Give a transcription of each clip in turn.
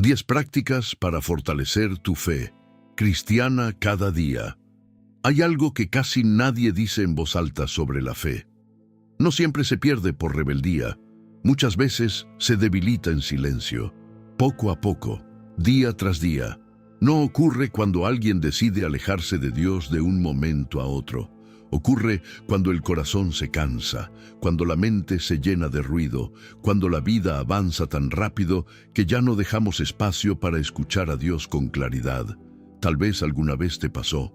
10 prácticas para fortalecer tu fe cristiana cada día. Hay algo que casi nadie dice en voz alta sobre la fe. No siempre se pierde por rebeldía. Muchas veces se debilita en silencio, poco a poco, día tras día. No ocurre cuando alguien decide alejarse de Dios de un momento a otro. Ocurre cuando el corazón se cansa, cuando la mente se llena de ruido, cuando la vida avanza tan rápido que ya no dejamos espacio para escuchar a Dios con claridad. Tal vez alguna vez te pasó.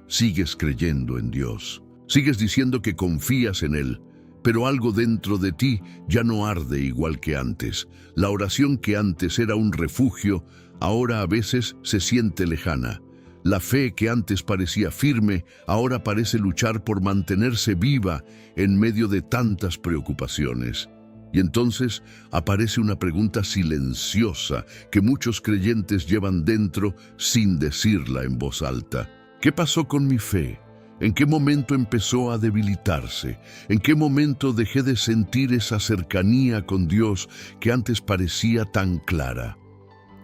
Sigues creyendo en Dios. Sigues diciendo que confías en Él, pero algo dentro de ti ya no arde igual que antes. La oración que antes era un refugio, ahora a veces se siente lejana. La fe que antes parecía firme, ahora parece luchar por mantenerse viva en medio de tantas preocupaciones. Y entonces aparece una pregunta silenciosa que muchos creyentes llevan dentro sin decirla en voz alta. ¿Qué pasó con mi fe? ¿En qué momento empezó a debilitarse? ¿En qué momento dejé de sentir esa cercanía con Dios que antes parecía tan clara?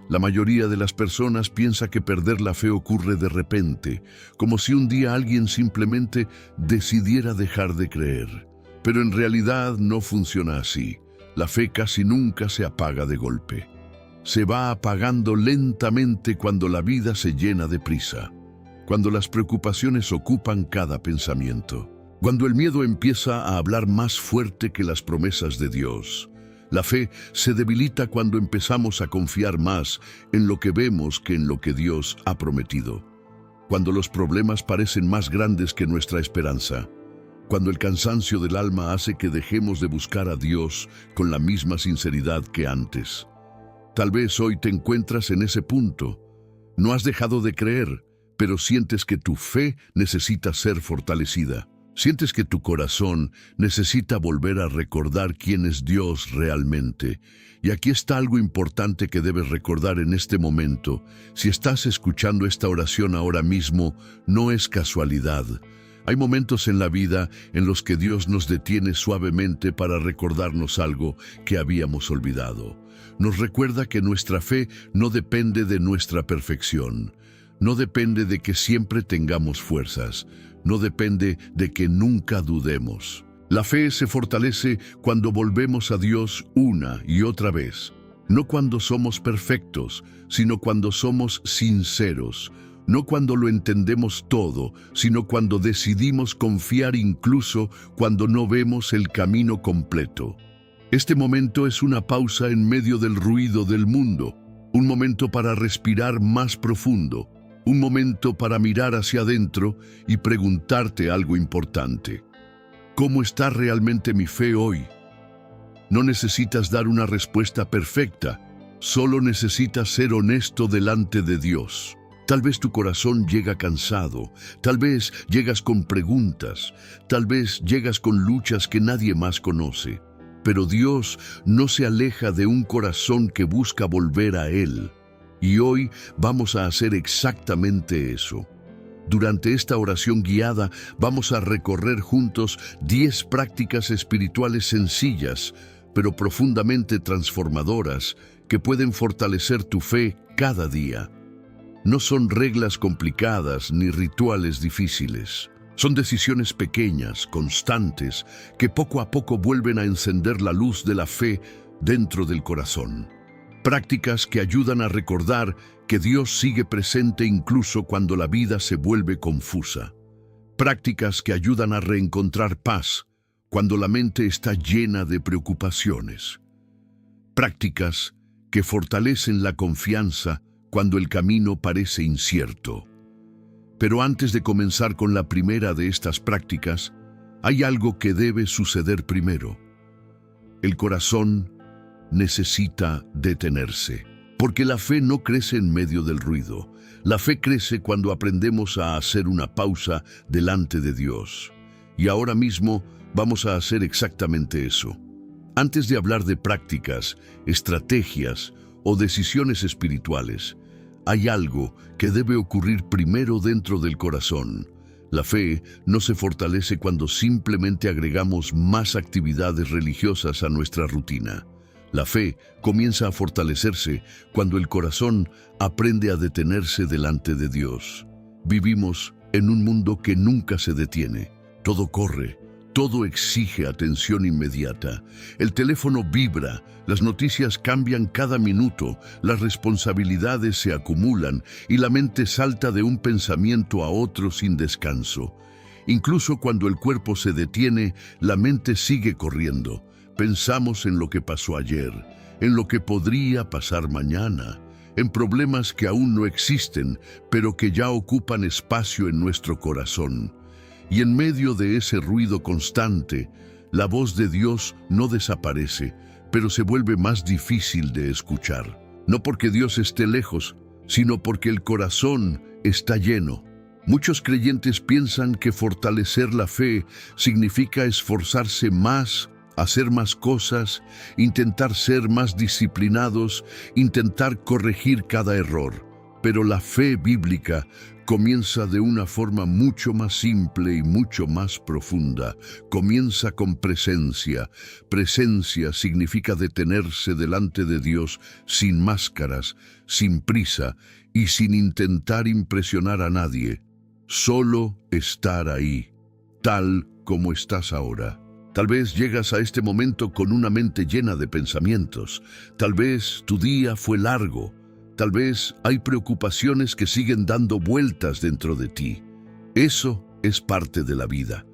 La mayoría de las personas piensa que perder la fe ocurre de repente, como si un día alguien simplemente decidiera dejar de creer. Pero en realidad no funciona así. La fe casi nunca se apaga de golpe. Se va apagando lentamente cuando la vida se llena de prisa, cuando las preocupaciones ocupan cada pensamiento, cuando el miedo empieza a hablar más fuerte que las promesas de Dios. La fe se debilita cuando empezamos a confiar más en lo que vemos que en lo que Dios ha prometido. Cuando los problemas parecen más grandes que nuestra esperanza. Cuando el cansancio del alma hace que dejemos de buscar a Dios con la misma sinceridad que antes. Tal vez hoy te encuentras en ese punto. No has dejado de creer, pero sientes que tu fe necesita ser fortalecida. Sientes que tu corazón necesita volver a recordar quién es Dios realmente. Y aquí está algo importante que debes recordar en este momento. Si estás escuchando esta oración ahora mismo, no es casualidad. Hay momentos en la vida en los que Dios nos detiene suavemente para recordarnos algo que habíamos olvidado. Nos recuerda que nuestra fe no depende de nuestra perfección. No depende de que siempre tengamos fuerzas. No depende de que nunca dudemos. La fe se fortalece cuando volvemos a Dios una y otra vez. No cuando somos perfectos, sino cuando somos sinceros. No cuando lo entendemos todo, sino cuando decidimos confiar incluso cuando no vemos el camino completo. Este momento es una pausa en medio del ruido del mundo. Un momento para respirar más profundo. Un momento para mirar hacia adentro y preguntarte algo importante. ¿Cómo está realmente mi fe hoy? No necesitas dar una respuesta perfecta, solo necesitas ser honesto delante de Dios. Tal vez tu corazón llega cansado, tal vez llegas con preguntas, tal vez llegas con luchas que nadie más conoce. Pero Dios no se aleja de un corazón que busca volver a Él. Y hoy vamos a hacer exactamente eso. Durante esta oración guiada vamos a recorrer juntos 10 prácticas espirituales sencillas, pero profundamente transformadoras, que pueden fortalecer tu fe cada día. No son reglas complicadas ni rituales difíciles. Son decisiones pequeñas, constantes, que poco a poco vuelven a encender la luz de la fe dentro del corazón. Prácticas que ayudan a recordar que Dios sigue presente incluso cuando la vida se vuelve confusa. Prácticas que ayudan a reencontrar paz cuando la mente está llena de preocupaciones. Prácticas que fortalecen la confianza cuando el camino parece incierto. Pero antes de comenzar con la primera de estas prácticas, hay algo que debe suceder primero. El corazón necesita detenerse, porque la fe no crece en medio del ruido. La fe crece cuando aprendemos a hacer una pausa delante de Dios. Y ahora mismo vamos a hacer exactamente eso. Antes de hablar de prácticas, estrategias o decisiones espirituales, hay algo que debe ocurrir primero dentro del corazón. La fe no se fortalece cuando simplemente agregamos más actividades religiosas a nuestra rutina. La fe comienza a fortalecerse cuando el corazón aprende a detenerse delante de Dios. Vivimos en un mundo que nunca se detiene. Todo corre, todo exige atención inmediata. El teléfono vibra, las noticias cambian cada minuto, las responsabilidades se acumulan y la mente salta de un pensamiento a otro sin descanso. Incluso cuando el cuerpo se detiene, la mente sigue corriendo. Pensamos en lo que pasó ayer, en lo que podría pasar mañana, en problemas que aún no existen, pero que ya ocupan espacio en nuestro corazón. Y en medio de ese ruido constante, la voz de Dios no desaparece, pero se vuelve más difícil de escuchar. No porque Dios esté lejos, sino porque el corazón está lleno. Muchos creyentes piensan que fortalecer la fe significa esforzarse más, hacer más cosas, intentar ser más disciplinados, intentar corregir cada error. Pero la fe bíblica comienza de una forma mucho más simple y mucho más profunda. Comienza con presencia. Presencia significa detenerse delante de Dios sin máscaras, sin prisa y sin intentar impresionar a nadie. Solo estar ahí, tal como estás ahora. Tal vez llegas a este momento con una mente llena de pensamientos. Tal vez tu día fue largo. Tal vez hay preocupaciones que siguen dando vueltas dentro de ti. Eso es parte de la vida.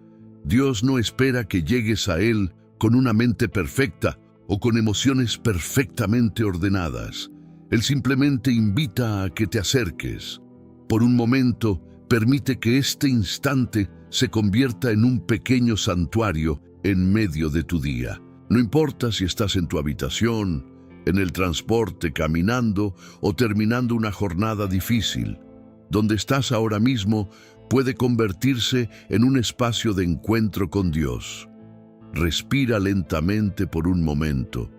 Dios no espera que llegues a Él con una mente perfecta o con emociones perfectamente ordenadas. Él simplemente invita a que te acerques. Por un momento, permite que este instante se convierta en un pequeño santuario en medio de tu día. No importa si estás en tu habitación, en el transporte, caminando o terminando una jornada difícil. Donde estás ahora mismo puede convertirse en un espacio de encuentro con Dios. Respira lentamente por un momento.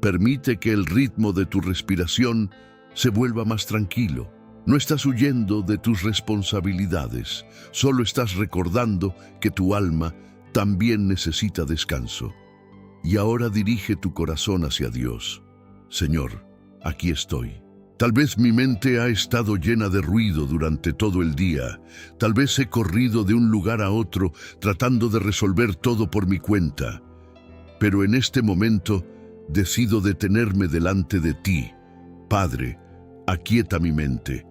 Permite que el ritmo de tu respiración se vuelva más tranquilo. No estás huyendo de tus responsabilidades, solo estás recordando que tu alma también necesita descanso. Y ahora dirige tu corazón hacia Dios. Señor, aquí estoy. Tal vez mi mente ha estado llena de ruido durante todo el día. Tal vez he corrido de un lugar a otro tratando de resolver todo por mi cuenta. Pero en este momento decido detenerme delante de ti. Padre, aquieta mi mente.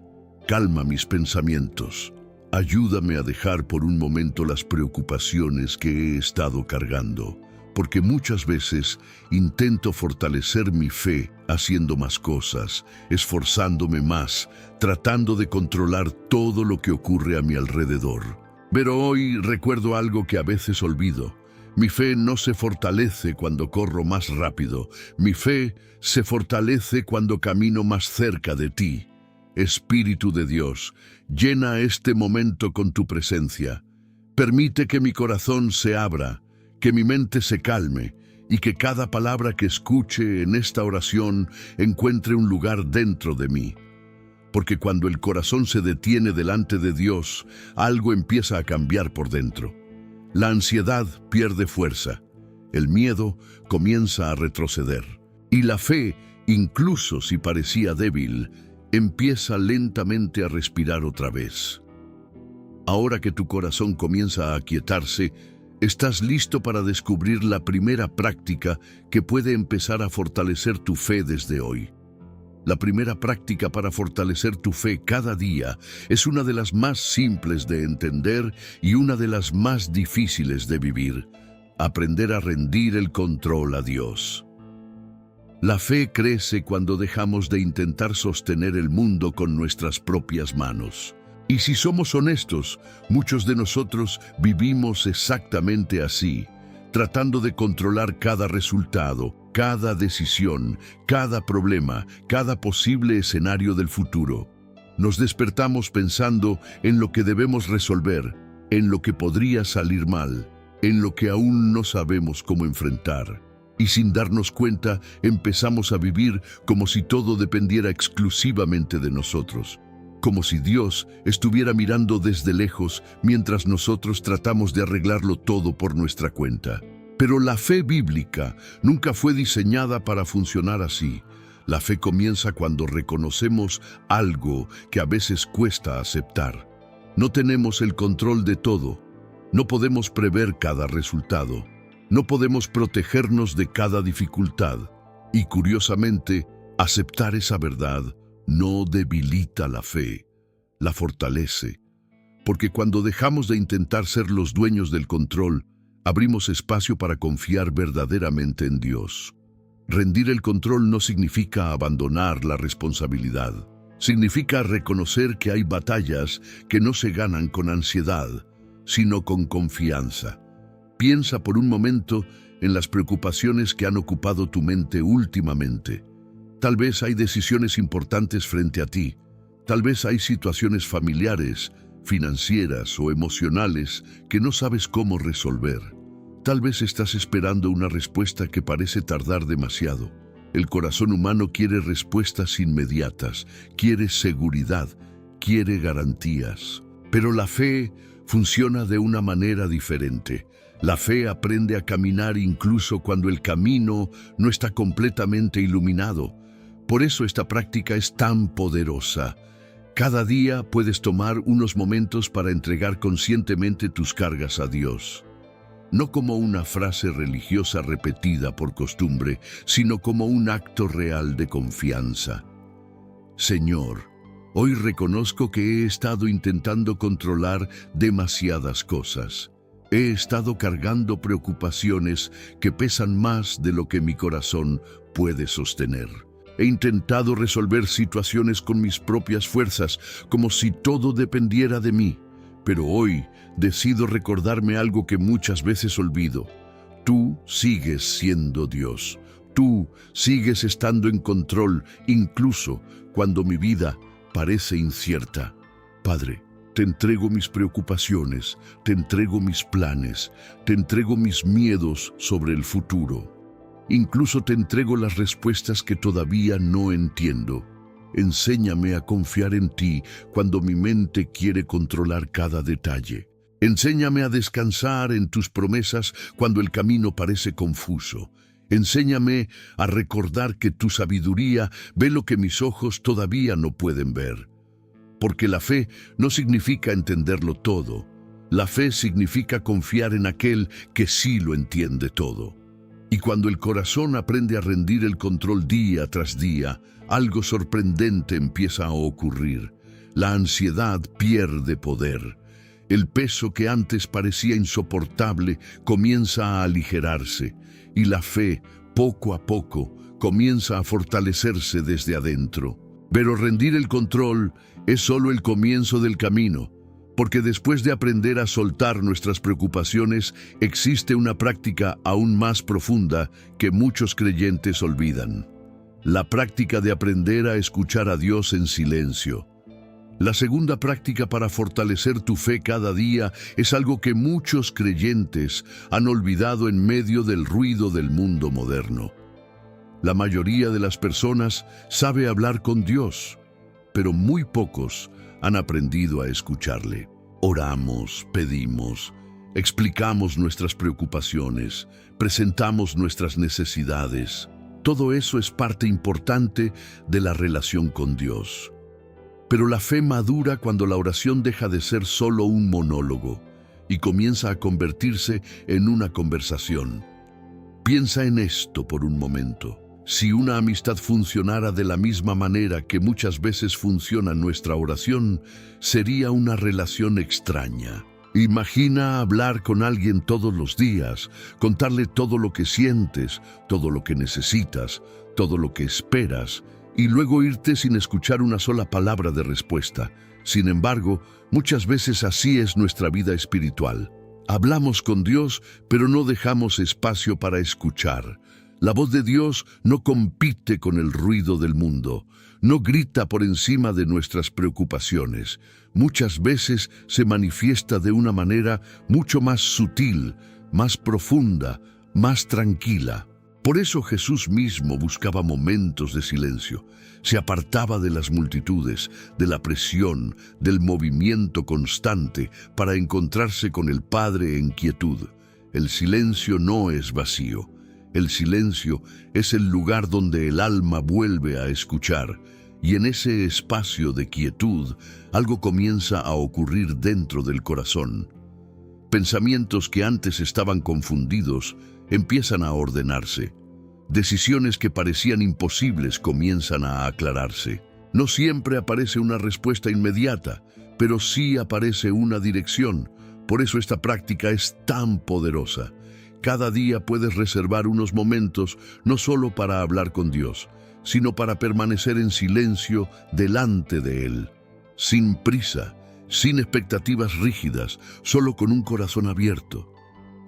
Calma mis pensamientos. Ayúdame a dejar por un momento las preocupaciones que he estado cargando, porque muchas veces intento fortalecer mi fe haciendo más cosas, esforzándome más, tratando de controlar todo lo que ocurre a mi alrededor. Pero hoy recuerdo algo que a veces olvido. Mi fe no se fortalece cuando corro más rápido. Mi fe se fortalece cuando camino más cerca de ti. Espíritu de Dios, llena este momento con tu presencia. Permite que mi corazón se abra, que mi mente se calme y que cada palabra que escuche en esta oración encuentre un lugar dentro de mí. Porque cuando el corazón se detiene delante de Dios, algo empieza a cambiar por dentro. La ansiedad pierde fuerza, el miedo comienza a retroceder y la fe, incluso si parecía débil, empieza lentamente a respirar otra vez. Ahora que tu corazón comienza a aquietarse, estás listo para descubrir la primera práctica que puede empezar a fortalecer tu fe desde hoy. La primera práctica para fortalecer tu fe cada día es una de las más simples de entender y una de las más difíciles de vivir: aprender a rendir el control a Dios. La fe crece cuando dejamos de intentar sostener el mundo con nuestras propias manos. Y si somos honestos, muchos de nosotros vivimos exactamente así, tratando de controlar cada resultado, cada decisión, cada problema, cada posible escenario del futuro. Nos despertamos pensando en lo que debemos resolver, en lo que podría salir mal, en lo que aún no sabemos cómo enfrentar. Y sin darnos cuenta, empezamos a vivir como si todo dependiera exclusivamente de nosotros. Como si Dios estuviera mirando desde lejos mientras nosotros tratamos de arreglarlo todo por nuestra cuenta. Pero la fe bíblica nunca fue diseñada para funcionar así. La fe comienza cuando reconocemos algo que a veces cuesta aceptar. No tenemos el control de todo. No podemos prever cada resultado. No podemos protegernos de cada dificultad. Y curiosamente, aceptar esa verdad no debilita la fe, la fortalece. Porque cuando dejamos de intentar ser los dueños del control, abrimos espacio para confiar verdaderamente en Dios. Rendir el control no significa abandonar la responsabilidad. Significa reconocer que hay batallas que no se ganan con ansiedad, sino con confianza. Piensa por un momento en las preocupaciones que han ocupado tu mente últimamente. Tal vez hay decisiones importantes frente a ti. Tal vez hay situaciones familiares, financieras o emocionales que no sabes cómo resolver. Tal vez estás esperando una respuesta que parece tardar demasiado. El corazón humano quiere respuestas inmediatas, quiere seguridad, quiere garantías. Pero la fe funciona de una manera diferente. La fe aprende a caminar incluso cuando el camino no está completamente iluminado. Por eso esta práctica es tan poderosa. Cada día puedes tomar unos momentos para entregar conscientemente tus cargas a Dios. No como una frase religiosa repetida por costumbre, sino como un acto real de confianza. Señor, hoy reconozco que he estado intentando controlar demasiadas cosas. He estado cargando preocupaciones que pesan más de lo que mi corazón puede sostener. He intentado resolver situaciones con mis propias fuerzas, como si todo dependiera de mí. Pero hoy decido recordarme algo que muchas veces olvido. Tú sigues siendo Dios. Tú sigues estando en control, incluso cuando mi vida parece incierta. Padre, te entrego mis preocupaciones, te entrego mis planes, te entrego mis miedos sobre el futuro. Incluso te entrego las respuestas que todavía no entiendo. Enséñame a confiar en ti cuando mi mente quiere controlar cada detalle. Enséñame a descansar en tus promesas cuando el camino parece confuso. Enséñame a recordar que tu sabiduría ve lo que mis ojos todavía no pueden ver. Porque la fe no significa entenderlo todo. La fe significa confiar en aquel que sí lo entiende todo. Y cuando el corazón aprende a rendir el control día tras día, algo sorprendente empieza a ocurrir. La ansiedad pierde poder. El peso que antes parecía insoportable comienza a aligerarse y la fe, poco a poco, comienza a fortalecerse desde adentro. Pero rendir el control es solo el comienzo del camino, porque después de aprender a soltar nuestras preocupaciones, existe una práctica aún más profunda que muchos creyentes olvidan. La práctica de aprender a escuchar a Dios en silencio. La segunda práctica para fortalecer tu fe cada día es algo que muchos creyentes han olvidado en medio del ruido del mundo moderno. La mayoría de las personas sabe hablar con Dios, pero muy pocos han aprendido a escucharle. Oramos, pedimos, explicamos nuestras preocupaciones, presentamos nuestras necesidades. Todo eso es parte importante de la relación con Dios. Pero la fe madura cuando la oración deja de ser solo un monólogo y comienza a convertirse en una conversación. Piensa en esto por un momento. Si una amistad funcionara de la misma manera que muchas veces funciona nuestra oración, sería una relación extraña. Imagina hablar con alguien todos los días, contarle todo lo que sientes, todo lo que necesitas, todo lo que esperas, y luego irte sin escuchar una sola palabra de respuesta. Sin embargo, muchas veces así es nuestra vida espiritual. Hablamos con Dios, pero no dejamos espacio para escuchar. La voz de Dios no compite con el ruido del mundo, no grita por encima de nuestras preocupaciones. Muchas veces se manifiesta de una manera mucho más sutil, más profunda, más tranquila. Por eso Jesús mismo buscaba momentos de silencio. Se apartaba de las multitudes, de la presión, del movimiento constante para encontrarse con el Padre en quietud. El silencio no es vacío. El silencio es el lugar donde el alma vuelve a escuchar, y en ese espacio de quietud algo comienza a ocurrir dentro del corazón. Pensamientos que antes estaban confundidos empiezan a ordenarse. Decisiones que parecían imposibles comienzan a aclararse. No siempre aparece una respuesta inmediata, pero sí aparece una dirección. Por eso esta práctica es tan poderosa. Cada día puedes reservar unos momentos no solo para hablar con Dios, sino para permanecer en silencio delante de Él, sin prisa, sin expectativas rígidas, solo con un corazón abierto.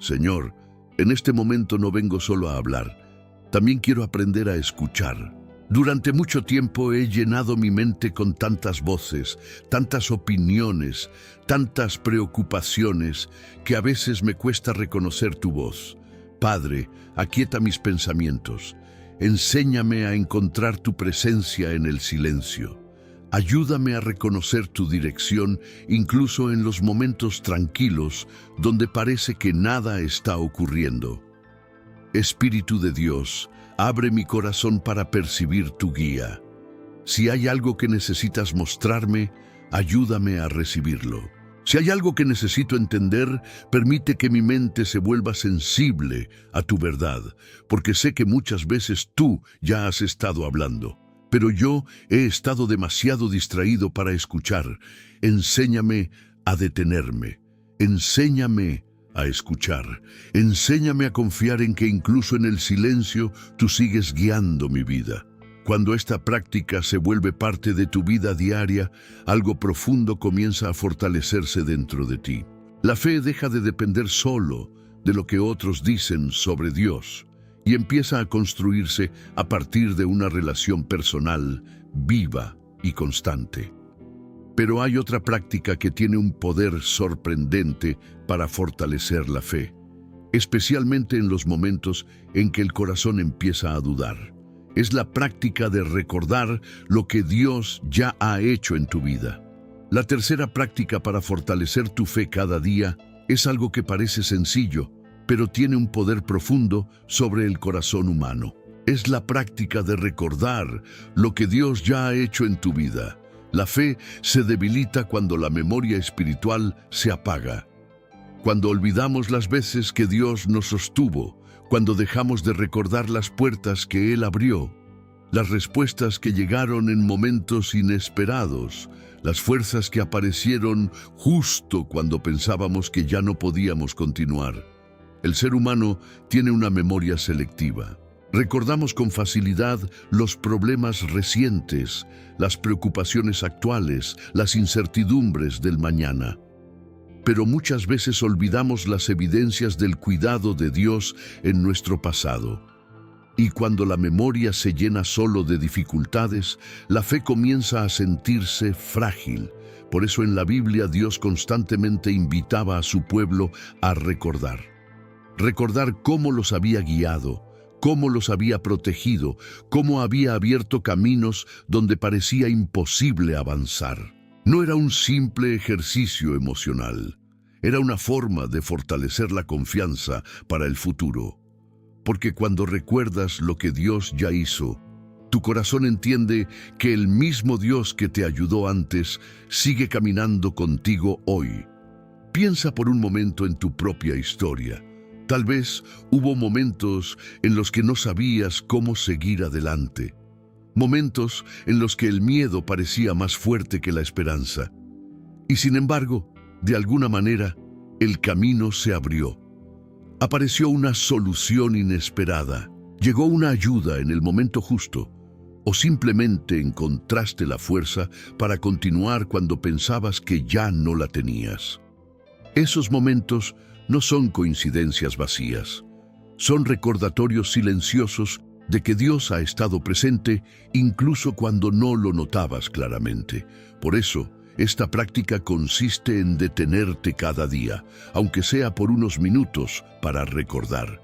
Señor, en este momento no vengo solo a hablar, también quiero aprender a escuchar. Durante mucho tiempo he llenado mi mente con tantas voces, tantas opiniones, tantas preocupaciones, que a veces me cuesta reconocer tu voz. Padre, aquieta mis pensamientos. Enséñame a encontrar tu presencia en el silencio. Ayúdame a reconocer tu dirección incluso en los momentos tranquilos donde parece que nada está ocurriendo. Espíritu de Dios, abre mi corazón para percibir tu guía. Si hay algo que necesitas mostrarme, ayúdame a recibirlo. Si hay algo que necesito entender, permite que mi mente se vuelva sensible a tu verdad, porque sé que muchas veces tú ya has estado hablando, pero yo he estado demasiado distraído para escuchar. Enséñame a detenerme. Enséñame a escuchar. Enséñame a confiar en que incluso en el silencio tú sigues guiando mi vida. Cuando esta práctica se vuelve parte de tu vida diaria, algo profundo comienza a fortalecerse dentro de ti. La fe deja de depender solo de lo que otros dicen sobre Dios y empieza a construirse a partir de una relación personal, viva y constante. Pero hay otra práctica que tiene un poder sorprendente para fortalecer la fe, especialmente en los momentos en que el corazón empieza a dudar. Es la práctica de recordar lo que Dios ya ha hecho en tu vida. La tercera práctica para fortalecer tu fe cada día es algo que parece sencillo, pero tiene un poder profundo sobre el corazón humano. Es la práctica de recordar lo que Dios ya ha hecho en tu vida. La fe se debilita cuando la memoria espiritual se apaga. Cuando olvidamos las veces que Dios nos sostuvo, cuando dejamos de recordar las puertas que Él abrió, las respuestas que llegaron en momentos inesperados, las fuerzas que aparecieron justo cuando pensábamos que ya no podíamos continuar. El ser humano tiene una memoria selectiva. Recordamos con facilidad los problemas recientes, las preocupaciones actuales, las incertidumbres del mañana. Pero muchas veces olvidamos las evidencias del cuidado de Dios en nuestro pasado. Y cuando la memoria se llena solo de dificultades, la fe comienza a sentirse frágil. Por eso en la Biblia Dios constantemente invitaba a su pueblo a recordar. Recordar cómo los había guiado, cómo los había protegido, cómo había abierto caminos donde parecía imposible avanzar. No era un simple ejercicio emocional, era una forma de fortalecer la confianza para el futuro. Porque cuando recuerdas lo que Dios ya hizo, tu corazón entiende que el mismo Dios que te ayudó antes sigue caminando contigo hoy. Piensa por un momento en tu propia historia. Tal vez hubo momentos en los que no sabías cómo seguir adelante. Momentos en los que el miedo parecía más fuerte que la esperanza. Y sin embargo, de alguna manera, el camino se abrió. Apareció una solución inesperada. Llegó una ayuda en el momento justo. O simplemente encontraste la fuerza para continuar cuando pensabas que ya no la tenías. Esos momentos no son coincidencias vacías. Son recordatorios silenciosos de que Dios ha estado presente incluso cuando no lo notabas claramente. Por eso, esta práctica consiste en detenerte cada día, aunque sea por unos minutos, para recordar.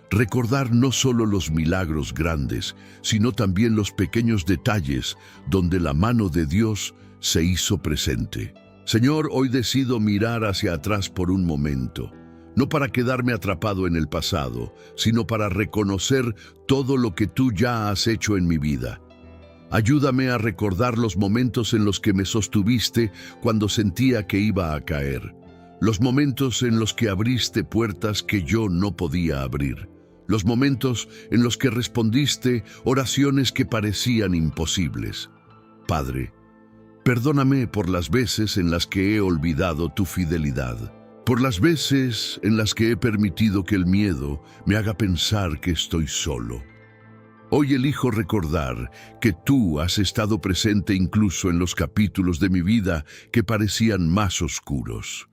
Recordar no solo los milagros grandes, sino también los pequeños detalles donde la mano de Dios se hizo presente. Señor, hoy decido mirar hacia atrás por un momento. no para quedarme atrapado en el pasado, sino para reconocer todo lo que tú ya has hecho en mi vida. Ayúdame a recordar los momentos en los que me sostuviste cuando sentía que iba a caer, los momentos en los que abriste puertas que yo no podía abrir, los momentos en los que respondiste oraciones que parecían imposibles. Padre, perdóname por las veces en las que he olvidado tu fidelidad, por las veces en las que he permitido que el miedo me haga pensar que estoy solo. Hoy elijo recordar que tú has estado presente incluso en los capítulos de mi vida que parecían más oscuros.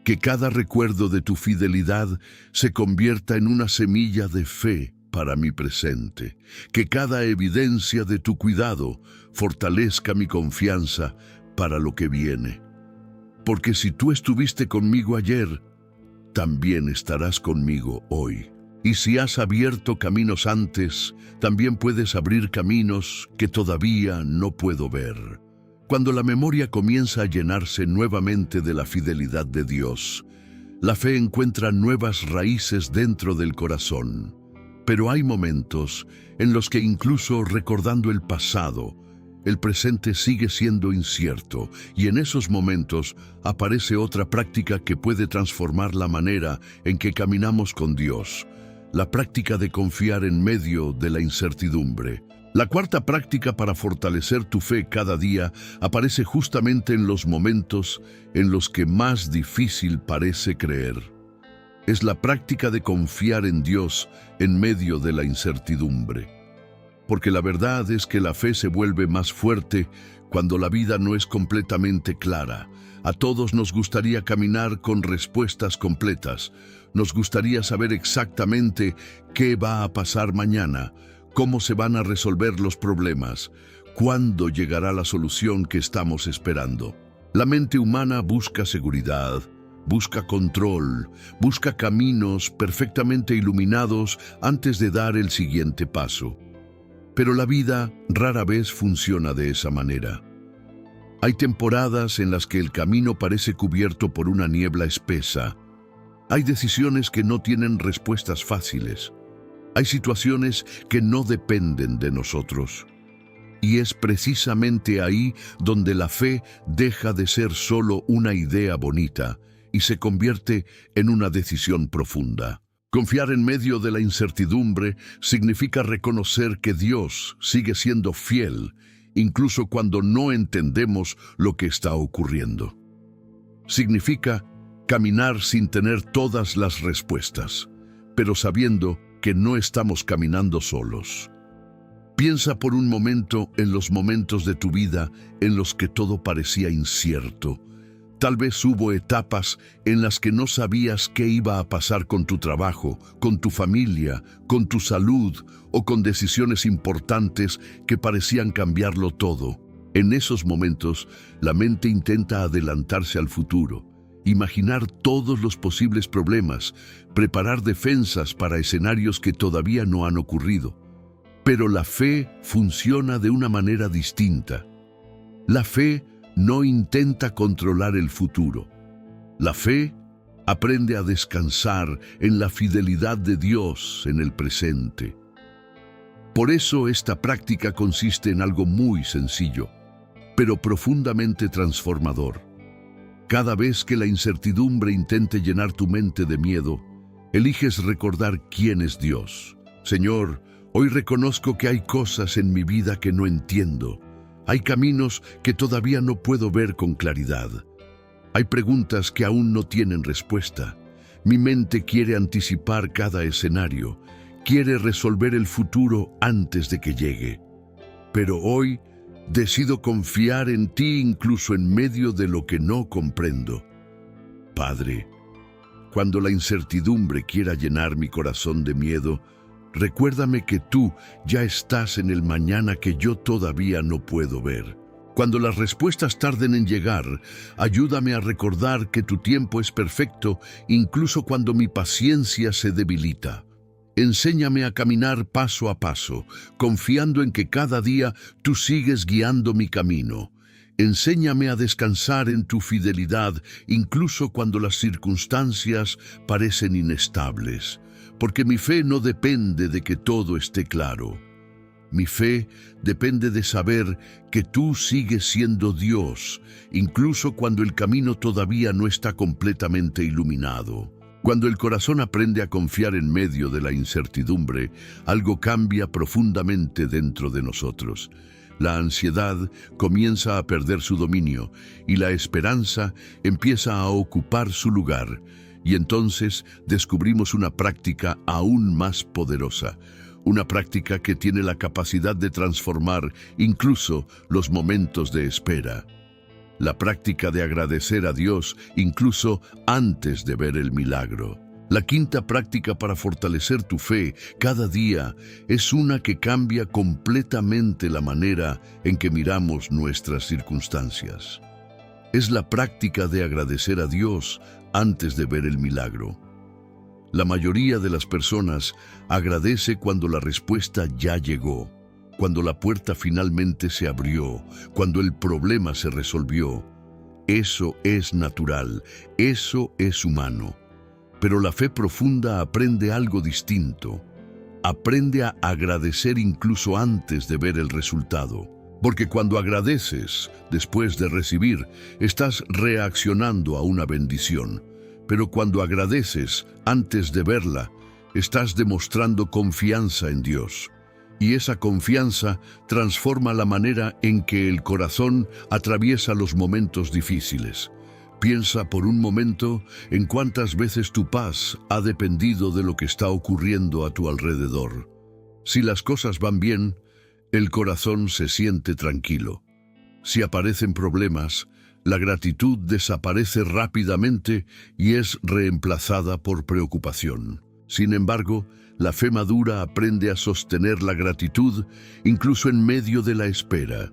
Que cada recuerdo de tu fidelidad se convierta en una semilla de fe para mi presente. Que cada evidencia de tu cuidado fortalezca mi confianza para lo que viene. Porque si tú estuviste conmigo ayer, también estarás conmigo hoy. Y si has abierto caminos antes, también puedes abrir caminos que todavía no puedo ver. Cuando la memoria comienza a llenarse nuevamente de la fidelidad de Dios, la fe encuentra nuevas raíces dentro del corazón. Pero hay momentos en los que incluso recordando el pasado, el presente sigue siendo incierto, y en esos momentos aparece otra práctica que puede transformar la manera en que caminamos con Dios, la práctica de confiar en medio de la incertidumbre. La cuarta práctica para fortalecer tu fe cada día aparece justamente en los momentos en los que más difícil parece creer. Es la práctica de confiar en Dios en medio de la incertidumbre. Porque la verdad es que la fe se vuelve más fuerte cuando la vida no es completamente clara. A todos nos gustaría caminar con respuestas completas. Nos gustaría saber exactamente qué va a pasar mañana, cómo se van a resolver los problemas, cuándo llegará la solución que estamos esperando. La mente humana busca seguridad, busca control, busca caminos perfectamente iluminados antes de dar el siguiente paso. Pero la vida rara vez funciona de esa manera. Hay temporadas en las que el camino parece cubierto por una niebla espesa. Hay decisiones que no tienen respuestas fáciles. Hay situaciones que no dependen de nosotros. Y es precisamente ahí donde la fe deja de ser solo una idea bonita y se convierte en una decisión profunda. Confiar en medio de la incertidumbre significa reconocer que Dios sigue siendo fiel, incluso cuando no entendemos lo que está ocurriendo. Significa caminar sin tener todas las respuestas, pero sabiendo que no estamos caminando solos. Piensa por un momento en los momentos de tu vida en los que todo parecía incierto. Tal vez hubo etapas en las que no sabías qué iba a pasar con tu trabajo, con tu familia, con tu salud o con decisiones importantes que parecían cambiarlo todo. En esos momentos, la mente intenta adelantarse al futuro, imaginar todos los posibles problemas, preparar defensas para escenarios que todavía no han ocurrido. Pero la fe funciona de una manera distinta. La fe no intenta controlar el futuro. La fe aprende a descansar en la fidelidad de Dios en el presente. Por eso esta práctica consiste en algo muy sencillo, pero profundamente transformador. Cada vez que la incertidumbre intente llenar tu mente de miedo, eliges recordar quién es Dios. Señor, hoy reconozco que hay cosas en mi vida que no entiendo. Hay caminos que todavía no puedo ver con claridad. Hay preguntas que aún no tienen respuesta. Mi mente quiere anticipar cada escenario, quiere resolver el futuro antes de que llegue. Pero hoy decido confiar en ti incluso en medio de lo que no comprendo. Padre, cuando la incertidumbre quiera llenar mi corazón de miedo, recuérdame que tú ya estás en el mañana que yo todavía no puedo ver. Cuando las respuestas tarden en llegar, ayúdame a recordar que tu tiempo es perfecto, incluso cuando mi paciencia se debilita. Enséñame a caminar paso a paso, confiando en que cada día tú sigues guiando mi camino. Enséñame a descansar en tu fidelidad, incluso cuando las circunstancias parecen inestables, porque mi fe no depende de que todo esté claro. Mi fe depende de saber que tú sigues siendo Dios, incluso cuando el camino todavía no está completamente iluminado. Cuando el corazón aprende a confiar en medio de la incertidumbre, algo cambia profundamente dentro de nosotros. La ansiedad comienza a perder su dominio y la esperanza empieza a ocupar su lugar. Y entonces descubrimos una práctica aún más poderosa, una práctica que tiene la capacidad de transformar incluso los momentos de espera. La práctica de agradecer a Dios incluso antes de ver el milagro. La quinta práctica para fortalecer tu fe cada día es una que cambia completamente la manera en que miramos nuestras circunstancias. Es la práctica de agradecer a Dios antes de ver el milagro. La mayoría de las personas agradece cuando la respuesta ya llegó, cuando la puerta finalmente se abrió, cuando el problema se resolvió. Eso es natural, eso es humano. Pero la fe profunda aprende algo distinto. Aprende a agradecer incluso antes de ver el resultado. Porque cuando agradeces, después de recibir, estás reaccionando a una bendición. Pero cuando agradeces antes de verla, estás demostrando confianza en Dios. Y esa confianza transforma la manera en que el corazón atraviesa los momentos difíciles. Piensa por un momento en cuántas veces tu paz ha dependido de lo que está ocurriendo a tu alrededor. Si las cosas van bien, el corazón se siente tranquilo. Si aparecen problemas, la gratitud desaparece rápidamente y es reemplazada por preocupación. Sin embargo, la fe madura aprende a sostener la gratitud incluso en medio de la espera.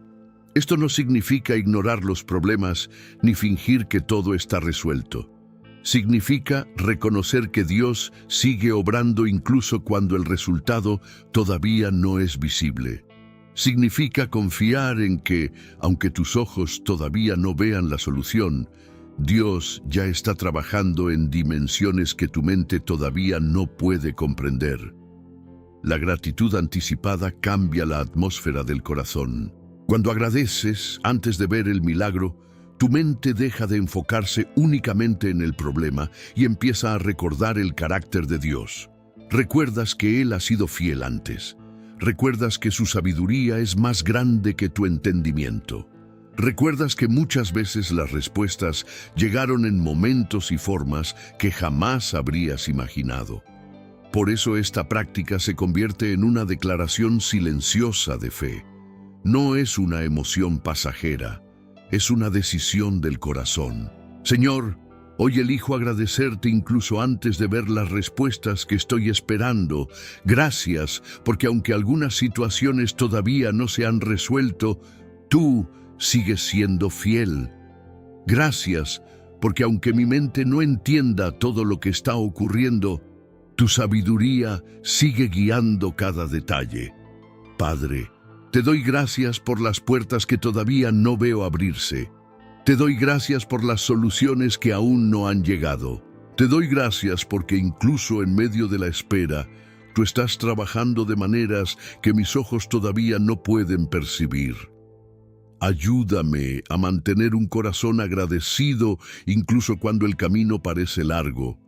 Esto no significa ignorar los problemas ni fingir que todo está resuelto. Significa reconocer que Dios sigue obrando incluso cuando el resultado todavía no es visible. Significa confiar en que, aunque tus ojos todavía no vean la solución, Dios ya está trabajando en dimensiones que tu mente todavía no puede comprender. La gratitud anticipada cambia la atmósfera del corazón. Cuando agradeces antes de ver el milagro, tu mente deja de enfocarse únicamente en el problema y empieza a recordar el carácter de Dios. Recuerdas que Él ha sido fiel antes. Recuerdas que su sabiduría es más grande que tu entendimiento. Recuerdas que muchas veces las respuestas llegaron en momentos y formas que jamás habrías imaginado. Por eso esta práctica se convierte en una declaración silenciosa de fe. No es una emoción pasajera, es una decisión del corazón. Señor, hoy elijo agradecerte incluso antes de ver las respuestas que estoy esperando. Gracias, porque aunque algunas situaciones todavía no se han resuelto, tú sigues siendo fiel. Gracias, porque aunque mi mente no entienda todo lo que está ocurriendo, tu sabiduría sigue guiando cada detalle. Padre, te doy gracias por las puertas que todavía no veo abrirse. Te doy gracias por las soluciones que aún no han llegado. Te doy gracias porque incluso en medio de la espera, tú estás trabajando de maneras que mis ojos todavía no pueden percibir. Ayúdame a mantener un corazón agradecido incluso cuando el camino parece largo.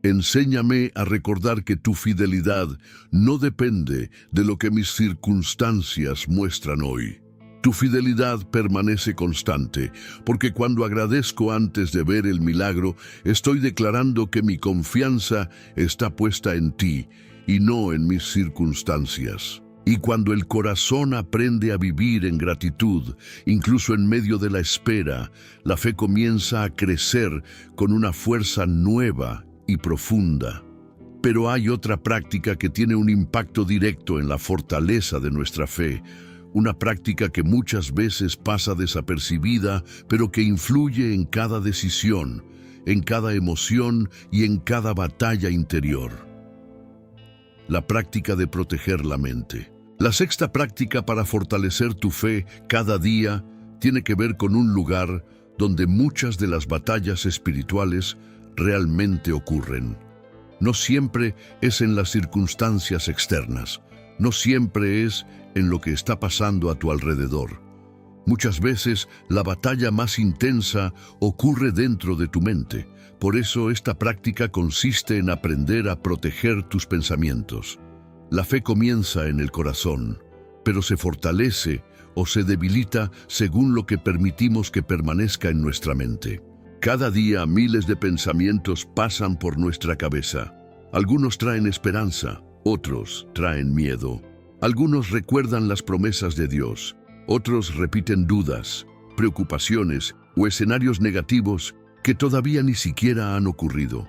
Enséñame a recordar que tu fidelidad no depende de lo que mis circunstancias muestran hoy. Tu fidelidad permanece constante, porque cuando agradezco antes de ver el milagro, estoy declarando que mi confianza está puesta en ti y no en mis circunstancias. Y cuando el corazón aprende a vivir en gratitud, incluso en medio de la espera, la fe comienza a crecer con una fuerza nueva y profunda. Pero hay otra práctica que tiene un impacto directo en la fortaleza de nuestra fe, una práctica que muchas veces pasa desapercibida, pero que influye en cada decisión, en cada emoción y en cada batalla interior. La práctica de proteger la mente. La sexta práctica para fortalecer tu fe cada día tiene que ver con un lugar donde muchas de las batallas espirituales realmente ocurren. No siempre es en las circunstancias externas, no siempre es en lo que está pasando a tu alrededor. Muchas veces la batalla más intensa ocurre dentro de tu mente. Por eso esta práctica consiste en aprender a proteger tus pensamientos. La fe comienza en el corazón, pero se fortalece o se debilita según lo que permitimos que permanezca en nuestra mente. Cada día miles de pensamientos pasan por nuestra cabeza. Algunos traen esperanza, otros traen miedo. Algunos recuerdan las promesas de Dios, otros repiten dudas, preocupaciones o escenarios negativos que todavía ni siquiera han ocurrido.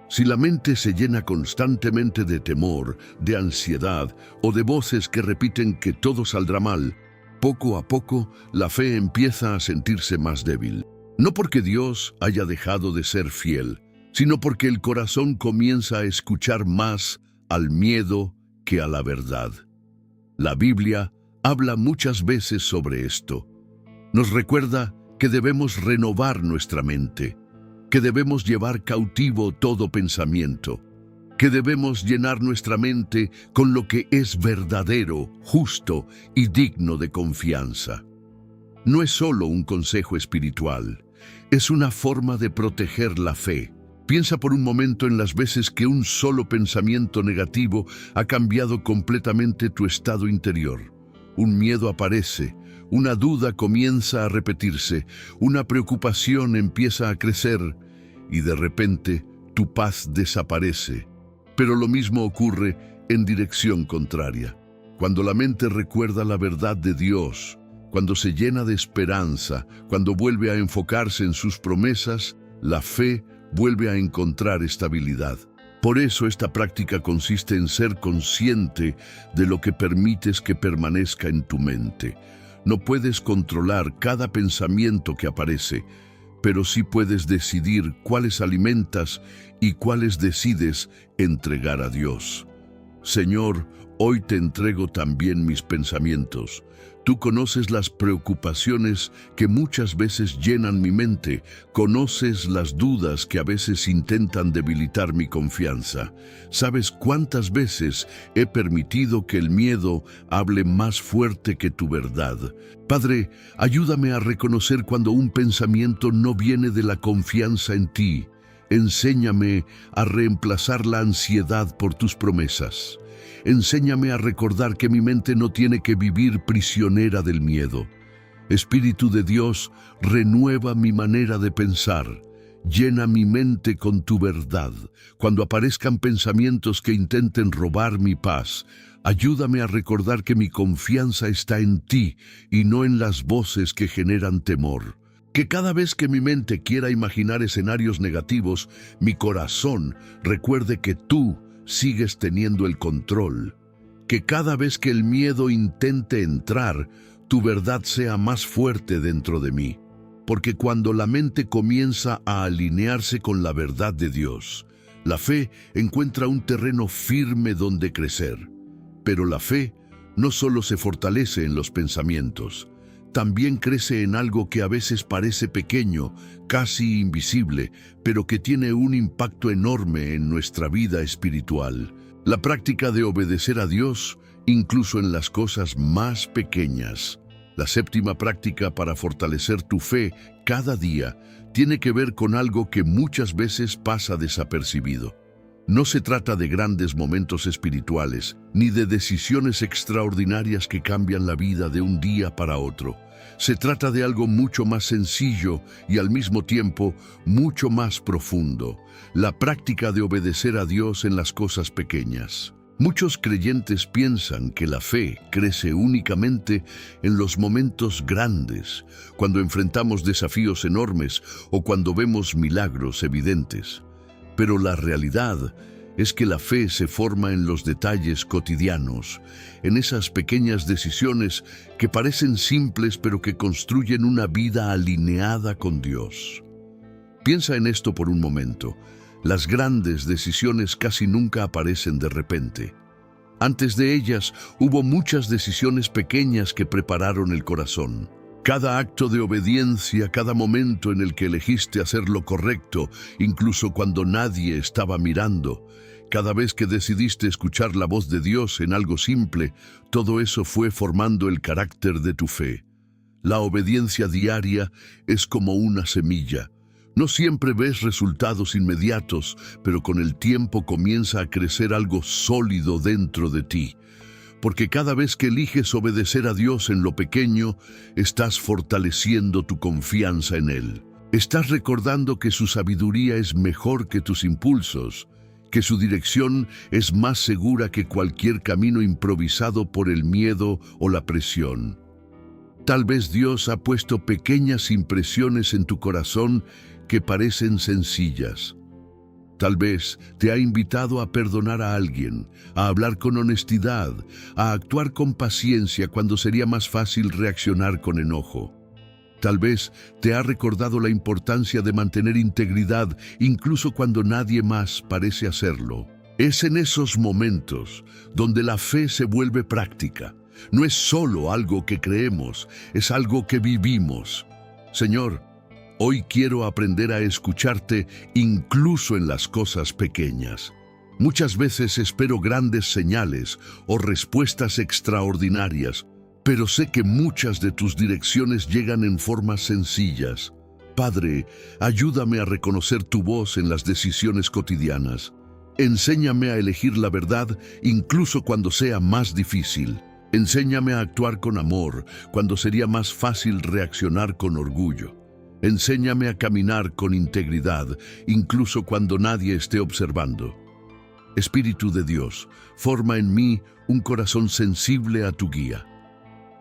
Si la mente se llena constantemente de temor, de ansiedad o de voces que repiten que todo saldrá mal, poco a poco la fe empieza a sentirse más débil. No porque Dios haya dejado de ser fiel, sino porque el corazón comienza a escuchar más al miedo que a la verdad. La Biblia habla muchas veces sobre esto. Nos recuerda que debemos renovar nuestra mente, que debemos llevar cautivo todo pensamiento, que debemos llenar nuestra mente con lo que es verdadero, justo y digno de confianza. No es solo un consejo espiritual, es una forma de proteger la fe. Piensa por un momento en las veces que un solo pensamiento negativo ha cambiado completamente tu estado interior. Un miedo aparece, una duda comienza a repetirse, una preocupación empieza a crecer y de repente tu paz desaparece. Pero lo mismo ocurre en dirección contraria. Cuando la mente recuerda la verdad de Dios, cuando se llena de esperanza, cuando vuelve a enfocarse en sus promesas, la fe vuelve a encontrar estabilidad. Por eso esta práctica consiste en ser consciente de lo que permites que permanezca en tu mente. No puedes controlar cada pensamiento que aparece, pero sí puedes decidir cuáles alimentas y cuáles decides entregar a Dios. Señor, hoy te entrego también mis pensamientos. Tú conoces las preocupaciones que muchas veces llenan mi mente, conoces las dudas que a veces intentan debilitar mi confianza. ¿Sabes cuántas veces he permitido que el miedo hable más fuerte que tu verdad? Padre, ayúdame a reconocer cuando un pensamiento no viene de la confianza en ti. Enséñame a reemplazar la ansiedad por tus promesas. Enséñame a recordar que mi mente no tiene que vivir prisionera del miedo. Espíritu de Dios, renueva mi manera de pensar. Llena mi mente con tu verdad. Cuando aparezcan pensamientos que intenten robar mi paz, ayúdame a recordar que mi confianza está en ti y no en las voces que generan temor. Que cada vez que mi mente quiera imaginar escenarios negativos, mi corazón recuerde que tú sigues teniendo el control. Que cada vez que el miedo intente entrar, tu verdad sea más fuerte dentro de mí. Porque cuando la mente comienza a alinearse con la verdad de Dios, la fe encuentra un terreno firme donde crecer. Pero la fe no solo se fortalece en los pensamientos, también crece en algo que a veces parece pequeño, casi invisible, pero que tiene un impacto enorme en nuestra vida espiritual. La práctica de obedecer a Dios, incluso en las cosas más pequeñas. La séptima práctica para fortalecer tu fe cada día tiene que ver con algo que muchas veces pasa desapercibido. No se trata de grandes momentos espirituales, ni de decisiones extraordinarias que cambian la vida de un día para otro. Se trata de algo mucho más sencillo y al mismo tiempo mucho más profundo, la práctica de obedecer a Dios en las cosas pequeñas. Muchos creyentes piensan que la fe crece únicamente en los momentos grandes, cuando enfrentamos desafíos enormes o cuando vemos milagros evidentes. Pero la realidad es que la fe se forma en los detalles cotidianos, en esas pequeñas decisiones que parecen simples pero que construyen una vida alineada con Dios. Piensa en esto por un momento. Las grandes decisiones casi nunca aparecen de repente. Antes de ellas hubo muchas decisiones pequeñas que prepararon el corazón. Cada acto de obediencia, cada momento en el que elegiste hacer lo correcto, incluso cuando nadie estaba mirando, cada vez que decidiste escuchar la voz de Dios en algo simple, todo eso fue formando el carácter de tu fe. La obediencia diaria es como una semilla. No siempre ves resultados inmediatos, pero con el tiempo comienza a crecer algo sólido dentro de ti. Porque cada vez que eliges obedecer a Dios en lo pequeño, estás fortaleciendo tu confianza en Él. Estás recordando que su sabiduría es mejor que tus impulsos, que su dirección es más segura que cualquier camino improvisado por el miedo o la presión. Tal vez Dios ha puesto pequeñas impresiones en tu corazón que parecen sencillas. Tal vez te ha invitado a perdonar a alguien, a hablar con honestidad, a actuar con paciencia cuando sería más fácil reaccionar con enojo. Tal vez te ha recordado la importancia de mantener integridad incluso cuando nadie más parece hacerlo. Es en esos momentos donde la fe se vuelve práctica. No es solo algo que creemos, es algo que vivimos. Señor, hoy quiero aprender a escucharte incluso en las cosas pequeñas. Muchas veces espero grandes señales o respuestas extraordinarias, pero sé que muchas de tus direcciones llegan en formas sencillas. Padre, ayúdame a reconocer tu voz en las decisiones cotidianas. Enséñame a elegir la verdad incluso cuando sea más difícil. Enséñame a actuar con amor cuando sería más fácil reaccionar con orgullo. Enséñame a caminar con integridad incluso cuando nadie esté observando. Espíritu de Dios, forma en mí un corazón sensible a tu guía.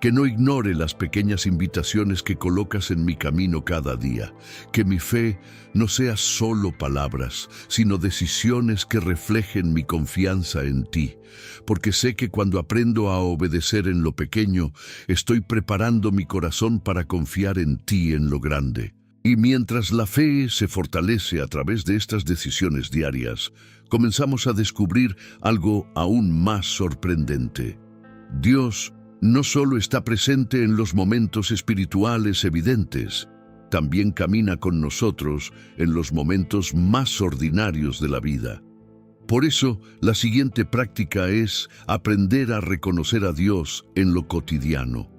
Que no ignore las pequeñas invitaciones que colocas en mi camino cada día. Que mi fe no sea solo palabras, sino decisiones que reflejen mi confianza en ti. Porque sé que cuando aprendo a obedecer en lo pequeño, estoy preparando mi corazón para confiar en ti en lo grande. Y mientras la fe se fortalece a través de estas decisiones diarias, comenzamos a descubrir algo aún más sorprendente. Dios no solo está presente en los momentos espirituales evidentes, también camina con nosotros en los momentos más ordinarios de la vida. Por eso, la siguiente práctica es aprender a reconocer a Dios en lo cotidiano.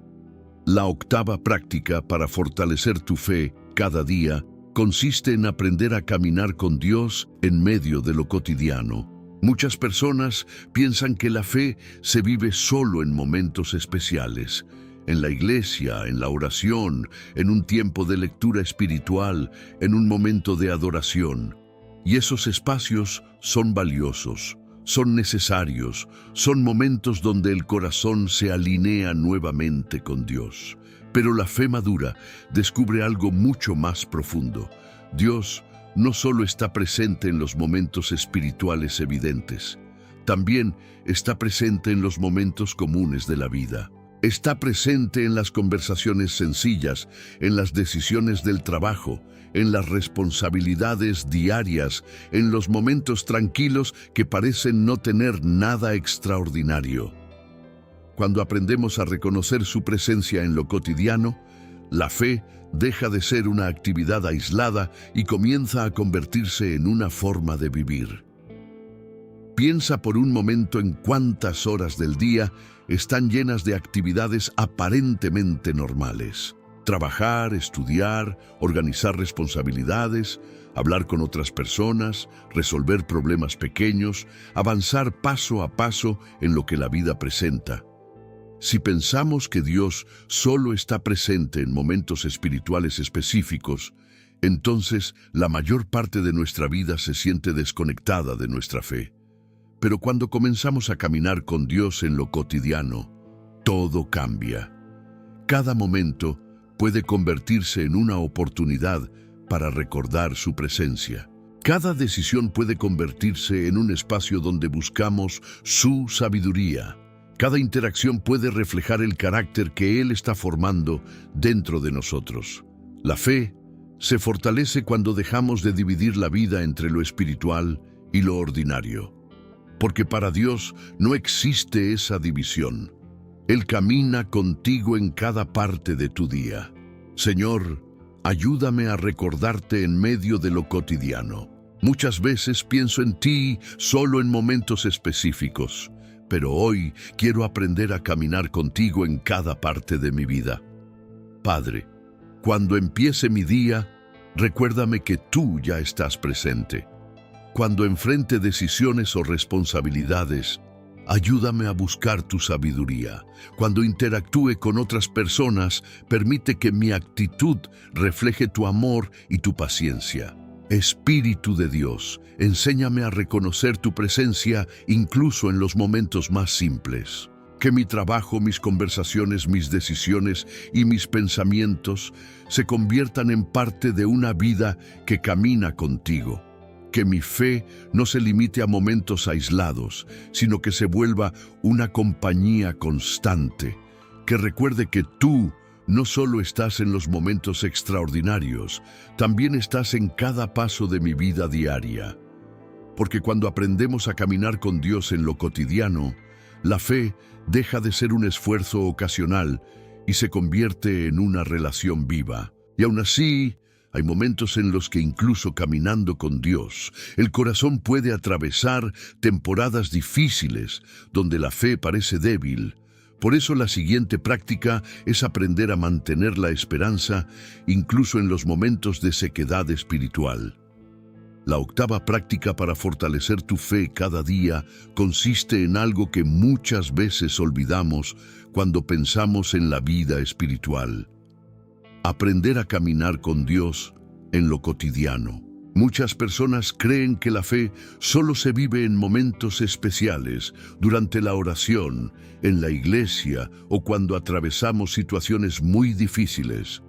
La octava práctica para fortalecer tu fe cada día consiste en aprender a caminar con Dios en medio de lo cotidiano. Muchas personas piensan que la fe se vive solo en momentos especiales, en la iglesia, en la oración, en un tiempo de lectura espiritual, en un momento de adoración. Y esos espacios son valiosos, son necesarios, son momentos donde el corazón se alinea nuevamente con Dios. Pero la fe madura descubre algo mucho más profundo. Dios no solo está presente en los momentos espirituales evidentes, también está presente en los momentos comunes de la vida. Está presente en las conversaciones sencillas, en las decisiones del trabajo, en las responsabilidades diarias, en los momentos tranquilos que parecen no tener nada extraordinario. Cuando aprendemos a reconocer su presencia en lo cotidiano, la fe deja de ser una actividad aislada y comienza a convertirse en una forma de vivir. Piensa por un momento en cuántas horas del día están llenas de actividades aparentemente normales. Trabajar, estudiar, organizar responsabilidades, hablar con otras personas, resolver problemas pequeños, avanzar paso a paso en lo que la vida presenta. Si pensamos que Dios solo está presente en momentos espirituales específicos, entonces la mayor parte de nuestra vida se siente desconectada de nuestra fe. Pero cuando comenzamos a caminar con Dios en lo cotidiano, todo cambia. Cada momento puede convertirse en una oportunidad para recordar su presencia. Cada decisión puede convertirse en un espacio donde buscamos su sabiduría. Cada interacción puede reflejar el carácter que Él está formando dentro de nosotros. La fe se fortalece cuando dejamos de dividir la vida entre lo espiritual y lo ordinario. Porque para Dios no existe esa división. Él camina contigo en cada parte de tu día. Señor, ayúdame a recordarte en medio de lo cotidiano. Muchas veces pienso en ti solo en momentos específicos, pero hoy quiero aprender a caminar contigo en cada parte de mi vida. Padre, cuando empiece mi día, recuérdame que tú ya estás presente. Cuando enfrente decisiones o responsabilidades, ayúdame a buscar tu sabiduría. Cuando interactúe con otras personas, permite que mi actitud refleje tu amor y tu paciencia. Espíritu de Dios, enséñame a reconocer tu presencia incluso en los momentos más simples. Que mi trabajo, mis conversaciones, mis decisiones y mis pensamientos se conviertan en parte de una vida que camina contigo. Que mi fe no se limite a momentos aislados, sino que se vuelva una compañía constante. Que recuerde que tú no solo estás en los momentos extraordinarios, también estás en cada paso de mi vida diaria. Porque cuando aprendemos a caminar con Dios en lo cotidiano, la fe deja de ser un esfuerzo ocasional y se convierte en una relación viva. Y aún así, hay momentos en los que incluso caminando con Dios, el corazón puede atravesar temporadas difíciles donde la fe parece débil. Por eso la siguiente práctica es aprender a mantener la esperanza incluso en los momentos de sequedad espiritual. La octava práctica para fortalecer tu fe cada día consiste en algo que muchas veces olvidamos cuando pensamos en la vida espiritual. Aprender a caminar con Dios en lo cotidiano. Muchas personas creen que la fe solo se vive en momentos especiales, durante la oración, en la iglesia o cuando atravesamos situaciones muy difíciles.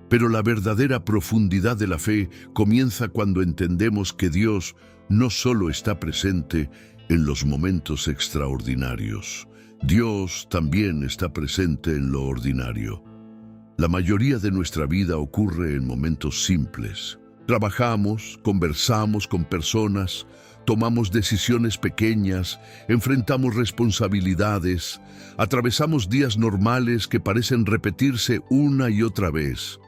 Pero la verdadera profundidad de la fe comienza cuando entendemos que Dios no solo está presente en los momentos extraordinarios. Dios también está presente en lo ordinario. La mayoría de nuestra vida ocurre en momentos simples. Trabajamos, conversamos con personas, tomamos decisiones pequeñas, enfrentamos responsabilidades, atravesamos días normales que parecen repetirse una y otra vez.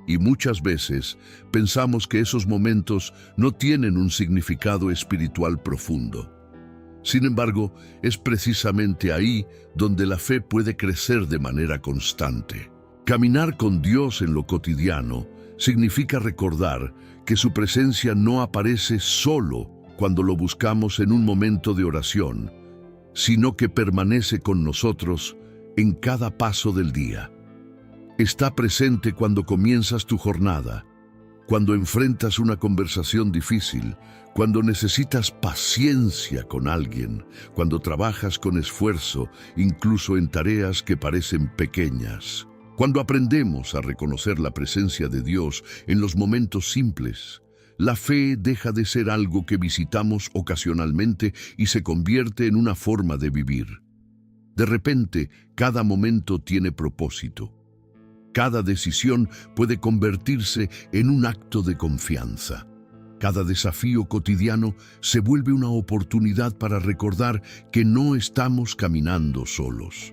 Y muchas veces pensamos que esos momentos no tienen un significado espiritual profundo. Sin embargo, es precisamente ahí donde la fe puede crecer de manera constante. Caminar con Dios en lo cotidiano significa recordar que su presencia no aparece solo cuando lo buscamos en un momento de oración, sino que permanece con nosotros en cada paso del día. Está presente cuando comienzas tu jornada, cuando enfrentas una conversación difícil, cuando necesitas paciencia con alguien, cuando trabajas con esfuerzo, incluso en tareas que parecen pequeñas. Cuando aprendemos a reconocer la presencia de Dios en los momentos simples, la fe deja de ser algo que visitamos ocasionalmente y se convierte en una forma de vivir. De repente, cada momento tiene propósito. Cada decisión puede convertirse en un acto de confianza. Cada desafío cotidiano se vuelve una oportunidad para recordar que no estamos caminando solos.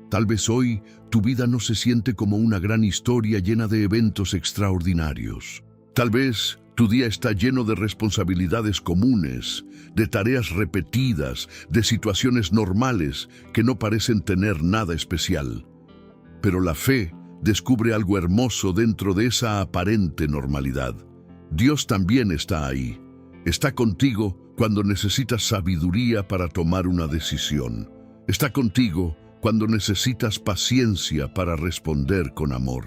Tal vez hoy tu vida no se siente como una gran historia llena de eventos extraordinarios. Tal vez tu día está lleno de responsabilidades comunes, de tareas repetidas, de situaciones normales que no parecen tener nada especial. Pero la fe descubre algo hermoso dentro de esa aparente normalidad. Dios también está ahí. Está contigo cuando necesitas sabiduría para tomar una decisión. Está contigo cuando necesitas paciencia para responder con amor.